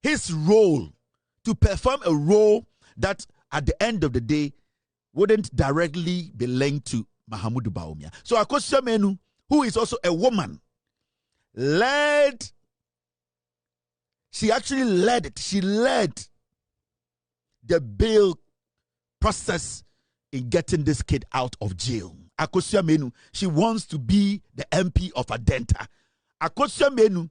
his role, to perform a role that at the end of the day wouldn't directly be linked to Mahamudu Bawumia. So Akosua Menu, who is also a woman, she actually led it. She led the bail process in getting this kid out of jail. Akosua Menu, she wants to be the MP of Adenta. Akosua Menu,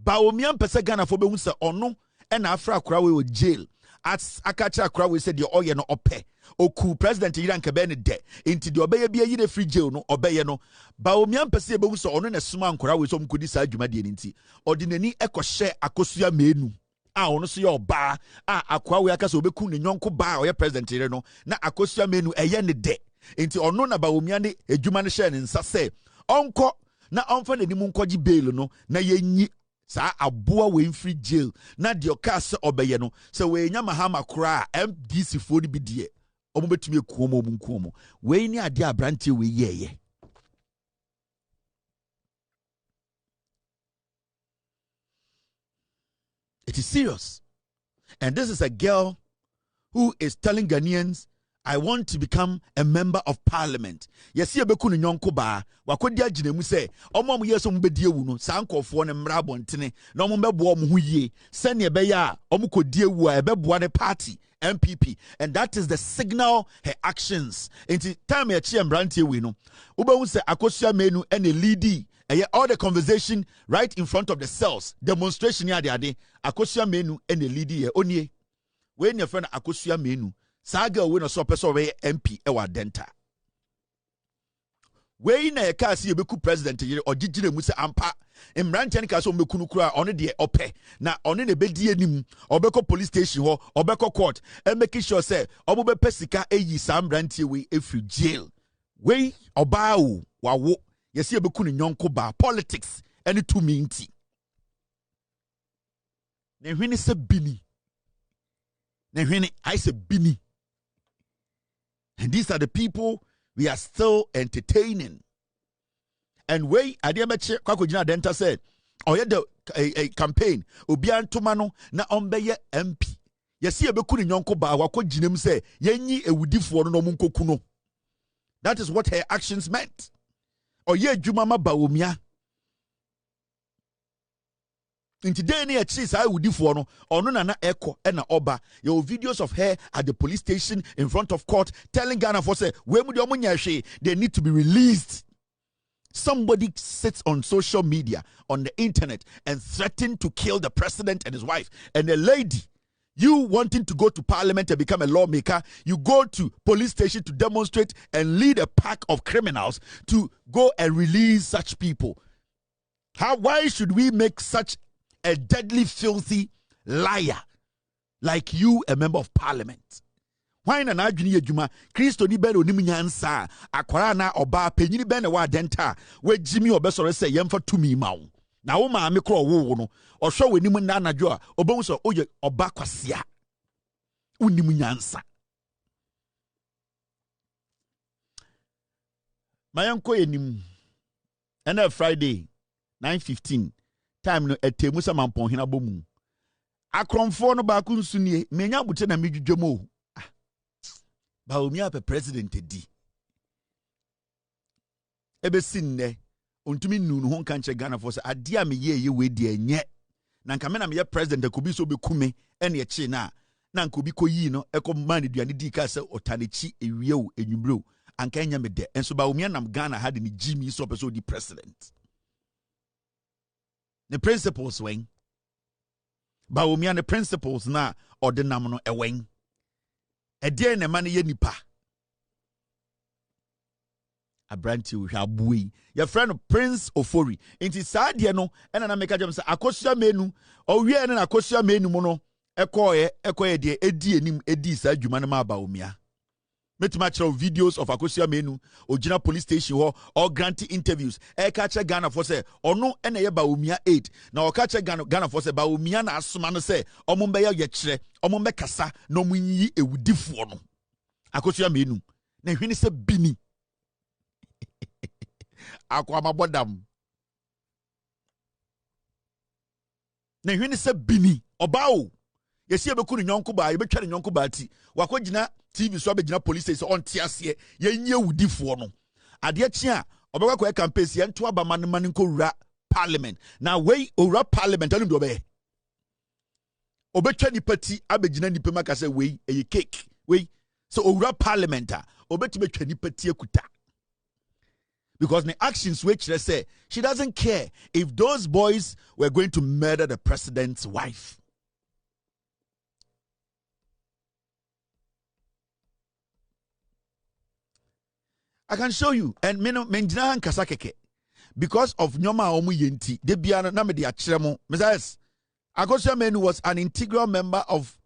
Bawumia mpese Ghana for be se ono e na afra akora we jail. At akacha akora we said the oye no ope. Oku president Yiran Kebe ne de. Inti the obeye bia yire free jail no obeye no. Bawumia mpese be se ono na suma ankora we so mkodi sa adwuma de nti. Ordinani ekɔhye Akosua Menu. Ono so ye oba akwa we aka so obeku ne nyonko ba oye president yire no na Akosua Menu eye ne de. Inti ono na Bawumia ne adwuma ne hye ne nsa se onko na onfa na nimu nkɔgye bail no na yenyi sa aboa we free jail na de oka se obeye no se we nya mahama kora MDC fo ni bi de omo betumi ekuo mo nkuo mo we ni ade abrante we yeye. It is serious. And this is a girl who is telling Ghanaians, I want to become a member of parliament. Yes, you beku ni nyonko ba. Wakodi agine mu se, omo yeso mu bedie wu no, sa nkofo ne mra bontene, na omo bebo omo hu yie. Sene ebe ya, omo kodie wu a ebeboa the party NPP, and that is the signal her actions. Inti time ya chi mbrante we no. Ube se Akosua Menu ene leadi. All the conversation right in front of the cells, demonstration ya de ade. Akosua Menu ene leadi ye onye. We your friend Akosua Menu. Saga we no so person we MP e wa Denta. wei na yɛka sɛ yɛbɛku president yere ɔgyegyere mu sɛ ampa mmranteɛ no ka sɛ ɔmmɛku no koraa ɔno deɛ ɔpɛ na ɔno na ɛbɛdi anim ɔbɛkɔ police station hɔ ɔbɛkɔ court ɛmɛki sure sɛ ɔmobɛpɛ sika ɛyi saa mmranteɛ wei ɛfiri jail wei ɔbaa o wawo yɛsɛ yɛbɛku no nyɔnko baa politics ɛne tumi nti na hwene sɛ bini na hwene ayɛ sɛ bini and these are the people we are still entertaining. And we adiameche kwakojina denta said, "Oye the a campaign obian ntoma na ombeye MP. Yesi ebeku ni nyonko ba wako jinem say yenyi ewudifo no munkoku no." That is what her actions meant. Oye adwuma ba omia. Inti dey na echi sa ewudifo no ono na eko na oba. Your videos of her at the police station in front of court telling Ghana for say we mu de omunya hwe they need to be released. Somebody sits on social media, on the internet, and threatened to kill the president and his wife. And a lady, you wanting to go to parliament and become a lawmaker, you go to police station to demonstrate and lead a pack of criminals to go and release such people. Why should we make such a deadly, filthy liar like you, a member of parliament? Why na adwini adwuma Kristo ni be onim nyansa akwara na oba penyini be na wa denta we jimi obesore se yemfa tumi mawo na wo ma me kro wo no ohwe wenim na anadwo a obon so oye oba kwasea unim nyansa mayanko enim na Friday 9:15 time no etemu sa mampon hina bomu akromfo no ba ku nsunie menya bute na medwudwemo Baumia pe president di. Ebe sinne ontumi nunu ho kanche Ghana for say adia me ye we di enye. Na nka me na me ye president akobi so bekume ene eche na nkobi koyi no eko man duane di ka se otanechi ewie o enwumre anka enya me de. Enso Baumia nam Ghana had ni Jimmy so person di president. The principles wen. Baumia the principles na ordinam no ewen. Ede na ma ne ye nipa abranti wo hwa bui your friend Prince Ofori inti saa de no ena na meka jam say akosua menu owie na akosua menu mu no ekoye de edi enim edi saa dwuma na ma ba omia metima kire videos of akosua menu ogina police station ho or granting interviews eka kire Ghana for say ono ena ye ba omia 8 na o ka kire Ghana for say ba omia na asoma no say omumbe ye kire omumbe kasa no munyi ewudifo no akosua menu na hwini se bini akwa mabodam na hwini se bini obawo yesi ebeku ni nyonko ba yebetwa ni nyonko ba ti wakogina TV so abegina police station on tiase yenye wudifo no ade chi a obekwa kwa campaign ye nto aba man nko wura parliament na wei owura parliament anu do be obetwa ni party abegina ni pema ka say wei eye cake wei so owura parliament a obeti betwa ni party akuta because the actions which they say she doesn't care if those boys were going to murder the president's wife. I can show you and menjina hankasa keke because of nyoma omu yenti de bia na me de akire mo Mrs. Akosua Menu was an integral member of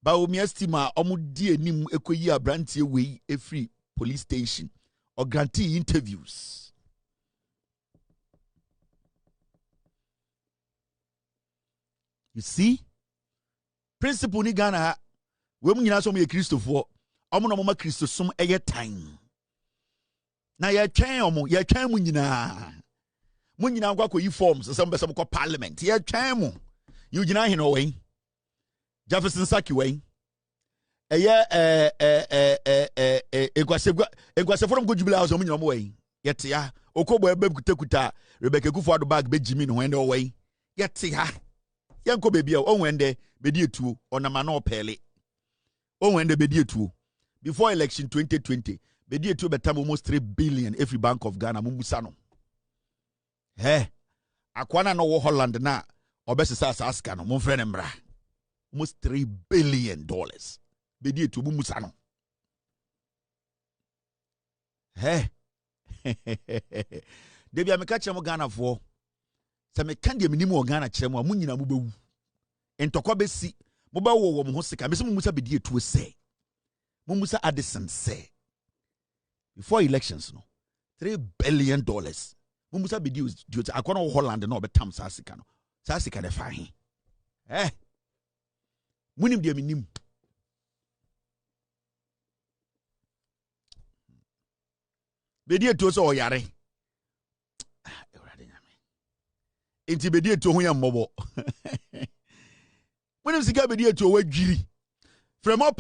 Baomia's team omu di enim ekoyi abrantie wei every police station or grantee interviews. You see? Principle ni Ghana ha we mu nyina so mo ye Christopher omo no mo ma Christosum eye time. Na ye twen omo ye twen mu nyina. Mu nyina nkwa koyi forms se mo be se mo ko parliament. Ye twen mu. You nyina he no wen. Jefferson Saki wen. Eye egwase from go jubile house omo nyina mo wen. Yete ya okobo ebe kutakuta Rebecca Kufuado bag be Jimmy no wen de wen. Yete ya yanko baby o wende bedi etuo onama na opele o wende bedi etuo before election 2020 bedi etuo betam almost 3 billion every Bank of Ghana mumusa no akwana no wo Holland na obesesa aska no momfre ne mra almost $3 billion bedi etuo mumusa no Debi ameka kyerɛ mo Ghana for sɛ meka deɛ menim wɔ Ghana kyerɛ mo a mo nyina mo bɛwu ntɔkwa bɛsi mo bɛwɔ wɔ mo ho sika mese mo musa bɛdi etuo sɛ mo musa Addison sɛ before elections no $3 billion mo musa bɛdi etuo akɔna wɔ Holland na ɔbɛtam saa sika no de fa he munim deɛ menim bɛdi etuo sɛ ɔyare Inti bedi etu ho ya mmobo. Munim sika bedi etu wadwiri. Fremo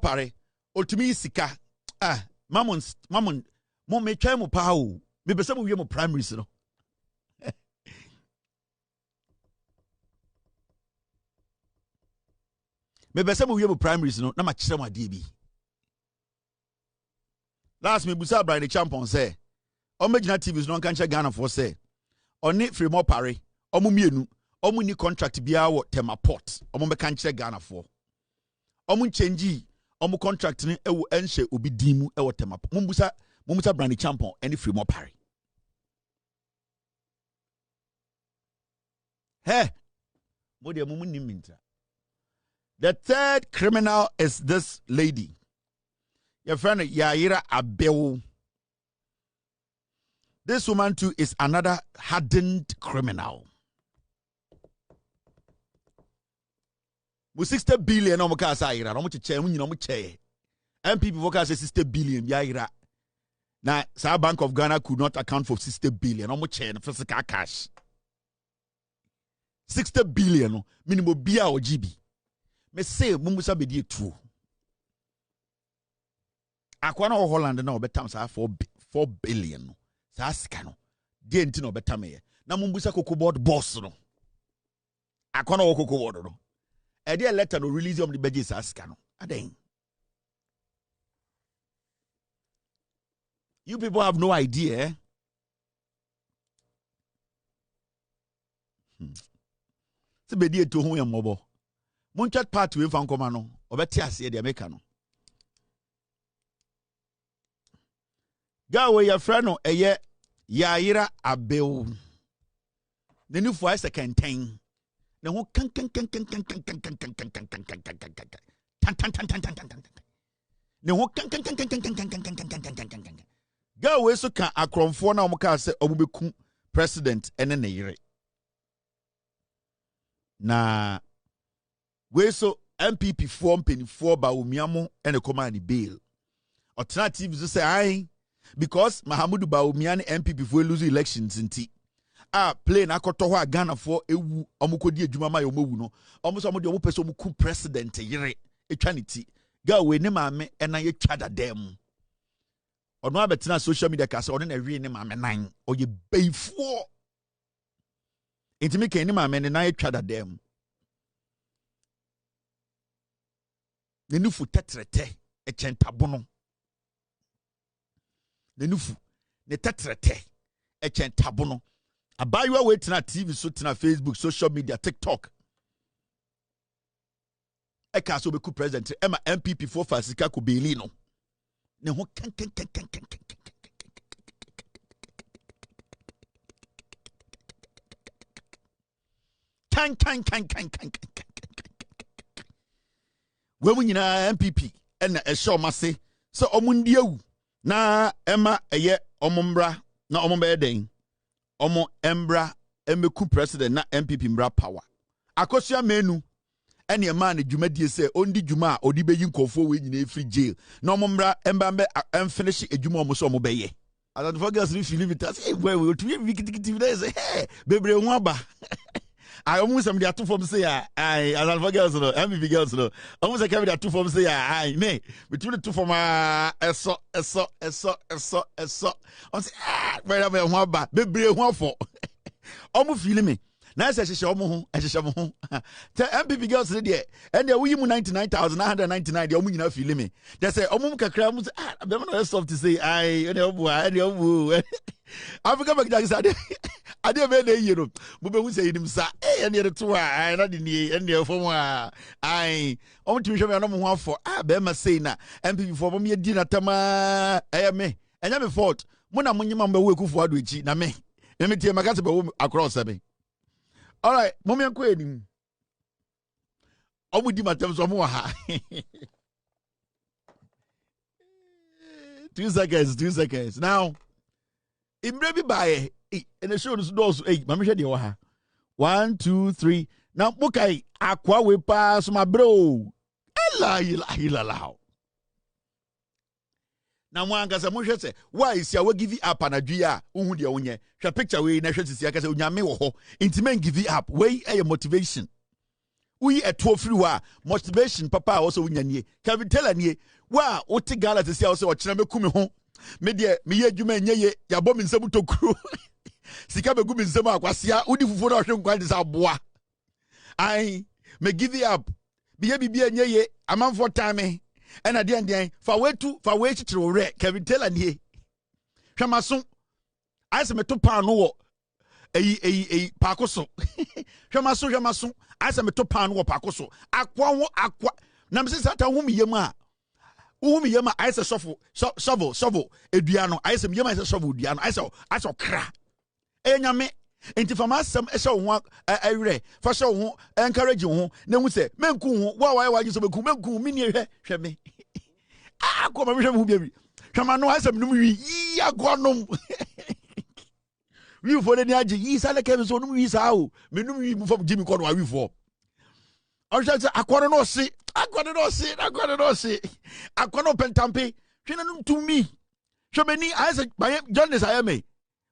pare. Otumi sika. Mamon mo me twa mo pa o. Me pese mo wie mo primaries no. Me pese mo wie mo primaries no na ma kire mo ade bi. Last me busa Brian the champion say. O magina TVs no kan che Ghana for say. Oni Fremo pare omo mienu omo ni contract bia wo Tema Port omo be kan kire Ghana for omo change omo contract ni ewo enhye obi dimu ewo Tema Port mumbusa brand champion any Fremo pare modi amumu ni mintra. The third criminal is this lady, your friend Yaira Abel. This woman too is another hardened criminal. With 60 billion no muka sa ira, no muche che, no muche. MPP voka say 60 billion ya ira. Na sa Bank of Ghana could not account for 60 billion. No muche physical cash. 60 billion no minimum bia or GB. Me say mumusa be di true. Akwana Holland na obetam sa 4 billion. Sa sika no de enti no betame na mumbusa board boss no akona wo board no e de letter no release on the budget sa sika no aden. You people have no idea se be di eto ho yam mobo mun chat part we fan koma no obeti ase de make no Gawe your friend no eye Yaira Abel. The new for a second time. The whole can Gawe so can akron for na omuka se omubeku president ene ne yire. Na we so MPP form penny 4 ba omiamo ene command bail. Alternative so say I because Mahamudu Bawumia MPP for lose elections nti plane akoto ho Ghana for ewu omukodi adwuma ma yomawu no omuso omode omu pese omuku president yire etwaniti ga we ne maame ena ye twada dem ono abetena social media ka se ono na wi ne maame nan oye beifuo intimi kan ne maame ne na ye twada dem ne nufu tetrete echentabo no ne nufu ne tetrete echentabo no abaywa we tena TV so tena Facebook social media TikTok eka so beku president ema MPP for fasika ko beli no ne ho kan we nyina MPP ena ehye omase so omundi awu na ema eye omombra na omomba eden omo embra emeku president na MPP mbra power akosua menu ene ema na dwumadie se ondi dwuma a odi beyi nkofo we nyina free jail na omombra emba finish edwuma omo so omo beye and for girls we feel it as hey we to be kitikiti say hey bebre hu aba I almost am the two from say I as alpha girls no MPP girls no almost I carry the two from say I me between the two from eso on say where am I hu aba bebre hu afo omo feel me na say hye omo ho te MPP girls dey and they we mu 99,999 dey omo nyina feel me they say omo kakra mu be no soft to say I any obu Africa back that say I dey be dey you know mo be hu say him sa any the two na the ni any for I omo timi hwe me no mo ho afo be ma say na MPP for mo me di na tama me enya me fault Mona munyima mbe we kufu adu echi na me tie makase be wo across me. All right, mommy enko enim. Omudi matem so mo ha. 2 seconds. Now, imbre bi bae, and the show doors 8. Mama hwe de wo ha. 1 2 3. Now, mukai akwa we pass my bro. Ela. Now, one kasa mo hwe se, why is ya we give up anadua uhu de wonye. Hwe picture we na hwe sisi akasa onyame wo ho. Inti give it up. We motivation. We a 12 wa motivation papa also wunyanie. Can we tell anie? Wa oti gala te sia also ochina me kumi ho. Me de me ye adwuma nyeye ya bom nsem tokuru. Sika be gumi nsem akwasea udi fufuo na hwe nkwan de sa boa. Ai me give it up. Me ye bibia nyeye amanfo time and adian fa we chichiro re. Can we tell anie? Hwamaso ai se me to pa no wo pakoso. Hwamaso I say me to pan wo pakoso akwa na me say ta humi yema I say shovel edua no I say me yema I say shovel edua no I say kra enyame enti fama asem ehye wo ho awre fa hye wo ho encourage wo ho na hu say menku ho wa so menku me ni hwe me akwa ma me hwe me hu bia bi hwama no I say menum wi yi agonom we for the aji yi sale ke so num wi sa o menum wi mu fam Jimmy ko no wi for o say akwano no si akwano pentampe twena num to me hwemani I say my journalist I am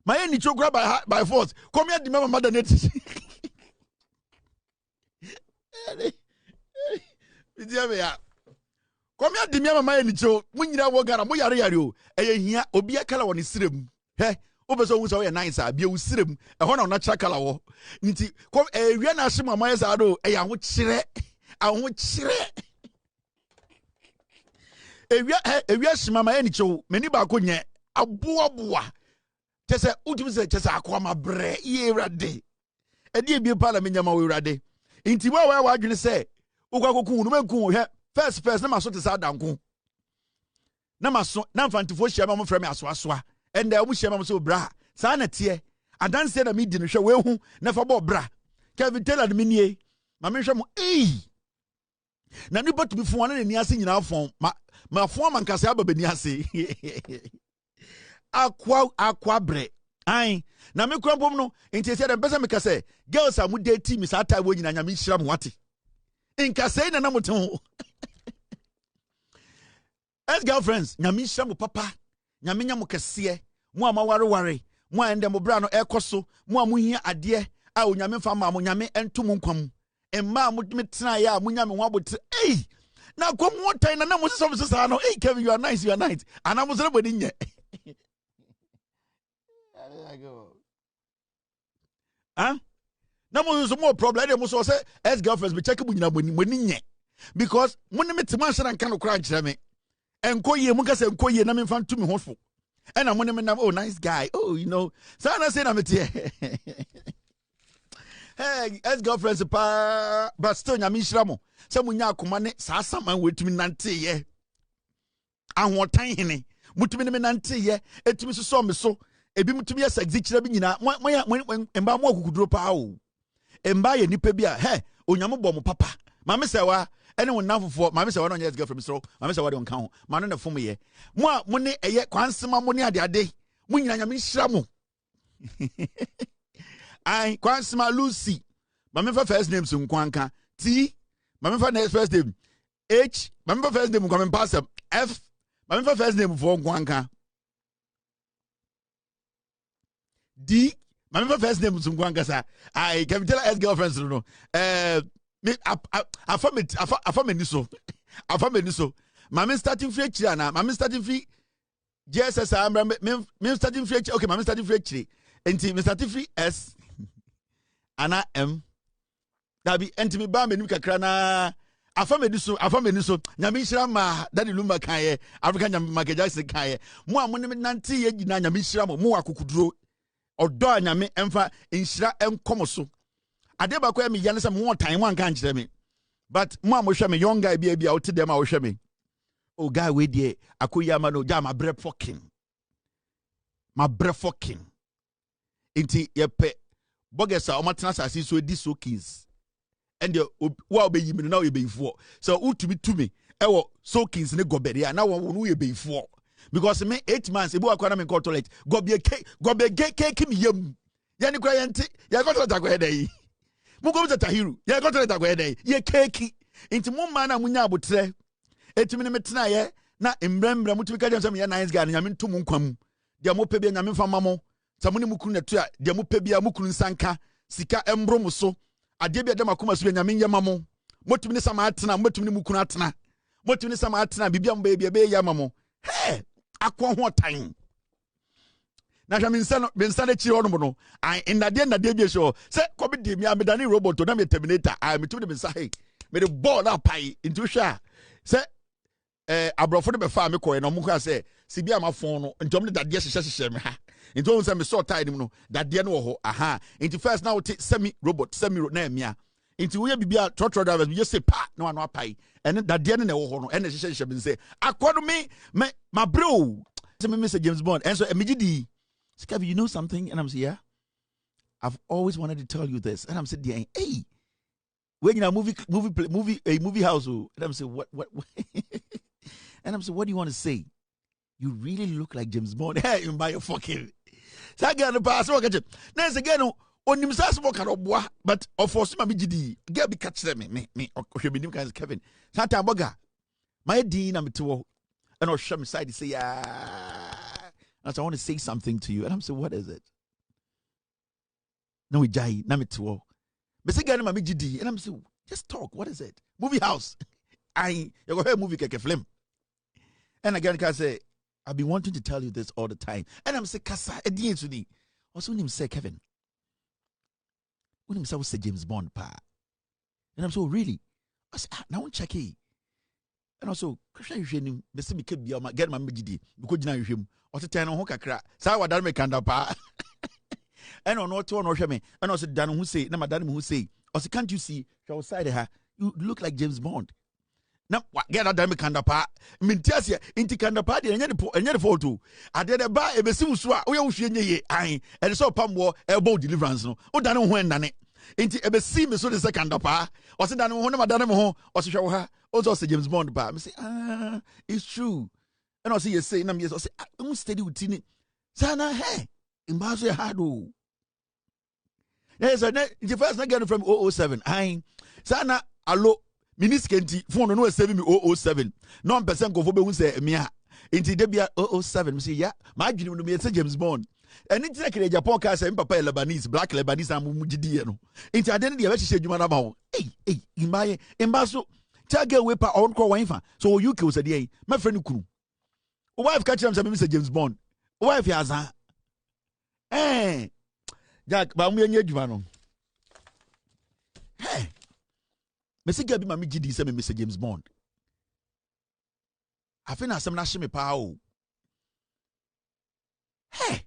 my ni chokra by force come here the mother net bidia ya come here the mama ni cho munyira wo gara mo yare o ehia obi akala woni sirem he obeso wu so ye nice abia wu sirem ehọ na natural color wo nti kom ewie na hye mama yesa do eya ho kire ewie hye mama ye ni cho mani ba ko nye aboa tese utumi se tese akwa mabre ye urade edi ebie pa la menyama we urade nti wa adwene se ukwa kokun no menku hwe first na maso te sa danko na maso na mfantifo hye ma mo frɛ me asoasoa ende omu hye ma mo so bra sa na tie adanse na me di no hwe we hu na fa bo bra Kevin Taylor de menie ma me hwe mo na nipa to bi fon na ni ase nyina fon ma fon man kase ababani ase akwa bre ai na me krampom no enti se dem pese me kase girls amu date mi sa tai wo nyina nya me hira mo wate nkase na moto as girlfriends nya me hira mo papa nya me nya mo kase mo ama ware mo ende mo bra no ekoso mo amuhia ade a onyame fa ma mo nyame entum nkwam emma mo metena ya mo nyame ho abotre na kom wo tai na mo so sa no Kevin you are nice ana mo so bodi nye na mo so more problem dey mo so say ex girlfriends be check bu nyina boni nye because mo ne metima hye nka no kra nkire me enkoye mo ka say enkoye na me fa ntumi ho fo ena mo ne me na oh nice guy oh you know so na say na me tie hey ex girlfriends pa but still nyame hira mo say mo nya akoma ne sa saman wetumi nante ye ahotan hene mutumi ne me nante ye etumi so me so ebi mutumi ya sexy kira bi nyina emba mo akukuduro pa o emba ye nipa bi a he onyame bɔ mo papa mame sɛ wa ene won nafofo mame sɛ wa no nyɛ girlfriend so mame sɛ wa de on ka ho ma no ne fom ye mo a mo ne eye kwansema mo ne ade mo nyina nyame hira mo ai kwansema Lucy mame fa first name so nkwanka T mame fa next first name H mame fa first name kwame pasam F mame fa first name for nkwanka D my first name is Mkwangasa. I can tell ex girlfriends no. Me afameni so. Mama starting free chira mama starting free JSS me starting free okay mama starting free chiri. Enti me starting free S ana M. Dabi enti me ba menu kakra na afameni so nyame hira ma daddy lumba kan African nyame makeja se kan mo amone me nante ye gina nyame hira mo akukuduro odo anyame emfa enhira enkom so ade ba kwa me yane se mo tan mo anka nkire me but mo hwe me young guy bia o te dem a wo hwe me o guy we die akoyama no jama bre fucking my brefo king. Inti yepe bogesa omatena sase so edi so kings. And the wa be yimi na we be for. So utumi tumi ewo so kings ne goberia na won we be for. Because me 8 months ebu akwa na me toilet go be cake me yam. Yani kwa yenti ya go toilet akwa dey. Mu go tata hero. Ya go toilet akwa dey. Ye cake. Inti mu man na munya abotre. Etumi ne metena ye na embrembra mutumi ka dem say me ya nice guy na nyame ntum nkwam. Dia mo pebia nyame fa mamo. Samuni mukunu netu a dia mo pebia mukunu nsanka sika embrom so. Ade bia dem akoma so nyame nyama mo. Motumi ne sama atena, motumi ne mukunu atena. Motumi ne sama atena bibia mba bia ya mamo. Hey, akwa ho tan. Na hwa minsa na chiri ono no. Ai nade bia so. Se ko be di mi amedani robot na me terminator. Ai metumi de minsa hey. Me the ball up pai into hwa. Se abrofo de be fa me koye no mo kwa se sibia ma fon no ntom de dade hye me ha. Into on say me sort time no dade no wo ho aha. Into first now semi robot na emia. Into we bibia truck drivers we just say pa no anu apai. And dade no na wo ho no and hye me say akodo me my bro. Say me Mr. James Bond. And so immediately Scavi, you know something? And I'm saying, yeah. I've always wanted to tell you this. And I'm saying, yeah, hey. When you know movie house, and I'm saying, what? And I'm saying, what do you want to say? You really look like James Bond. Hey, you buy your fucking. So I got the pass. So I get it. Now again, on him says what kind of boy, but of course, my BGD get be catch them. Me. Okay, me name guys Kevin. Santa Boga. My dean, I'm to and I'll show me side. He say, yeah. And so I want to say something to you. And I'm saying, what is it? No, we jai. Na me to. But say, my BGD. And I'm saying, just talk. What is it? Movie house. You go hear movie keke film. And again, I say, I've been wanting to tell you this all the time. And I'm saying, Kasa, Ediye Sudi. Also, when him say, Kevin. When him say, what's the James Bond pa? And I'm so, really? I say, now I'm checking. And also, Christian, you should him. Mr. Mike Bioma, get my BGD. Because you know him. Or to turn on Hokakra. So I don't make pa. And on what to know me. And also, Dan who say, no, Madame who say, also, can't you see, shall side her? You look like James Bond. Now, get a dime kanda pa. Mintiasia, inti kanda pa, and yet photo. I did a buy a besu swa, we all ye, I, and so pam war, elbow deliverance. No, or done when done it. Inti a besi me so the second pa, or sit down one of Madame home, or show her, also say James Bond pa. I say, it's true. And I see you say, yes, I say, I'm steady with Tini. Sana, hey, in Basel Hado. Yes, the first I get from 007. I, Sana, allo. Miniskenti phone no 7 me 007 non% go for be say mia inti de bia 007 me say ya ma adwene no me say James Bond eni tina kire Japan ka say papa Lebanese black Lebanese am mu gidie no inti ade ne de be hye adwuma na ba ho imaye imbaso tage we pa on ko wan fa so UK was dey my friend kunu o wife catch am say me say James Bond o wife ya za Jack ba mu yenye adwuma no Mesi gabi mami gidi se me Mr. James Bond. Afi na asem na hye me pa o. Hey.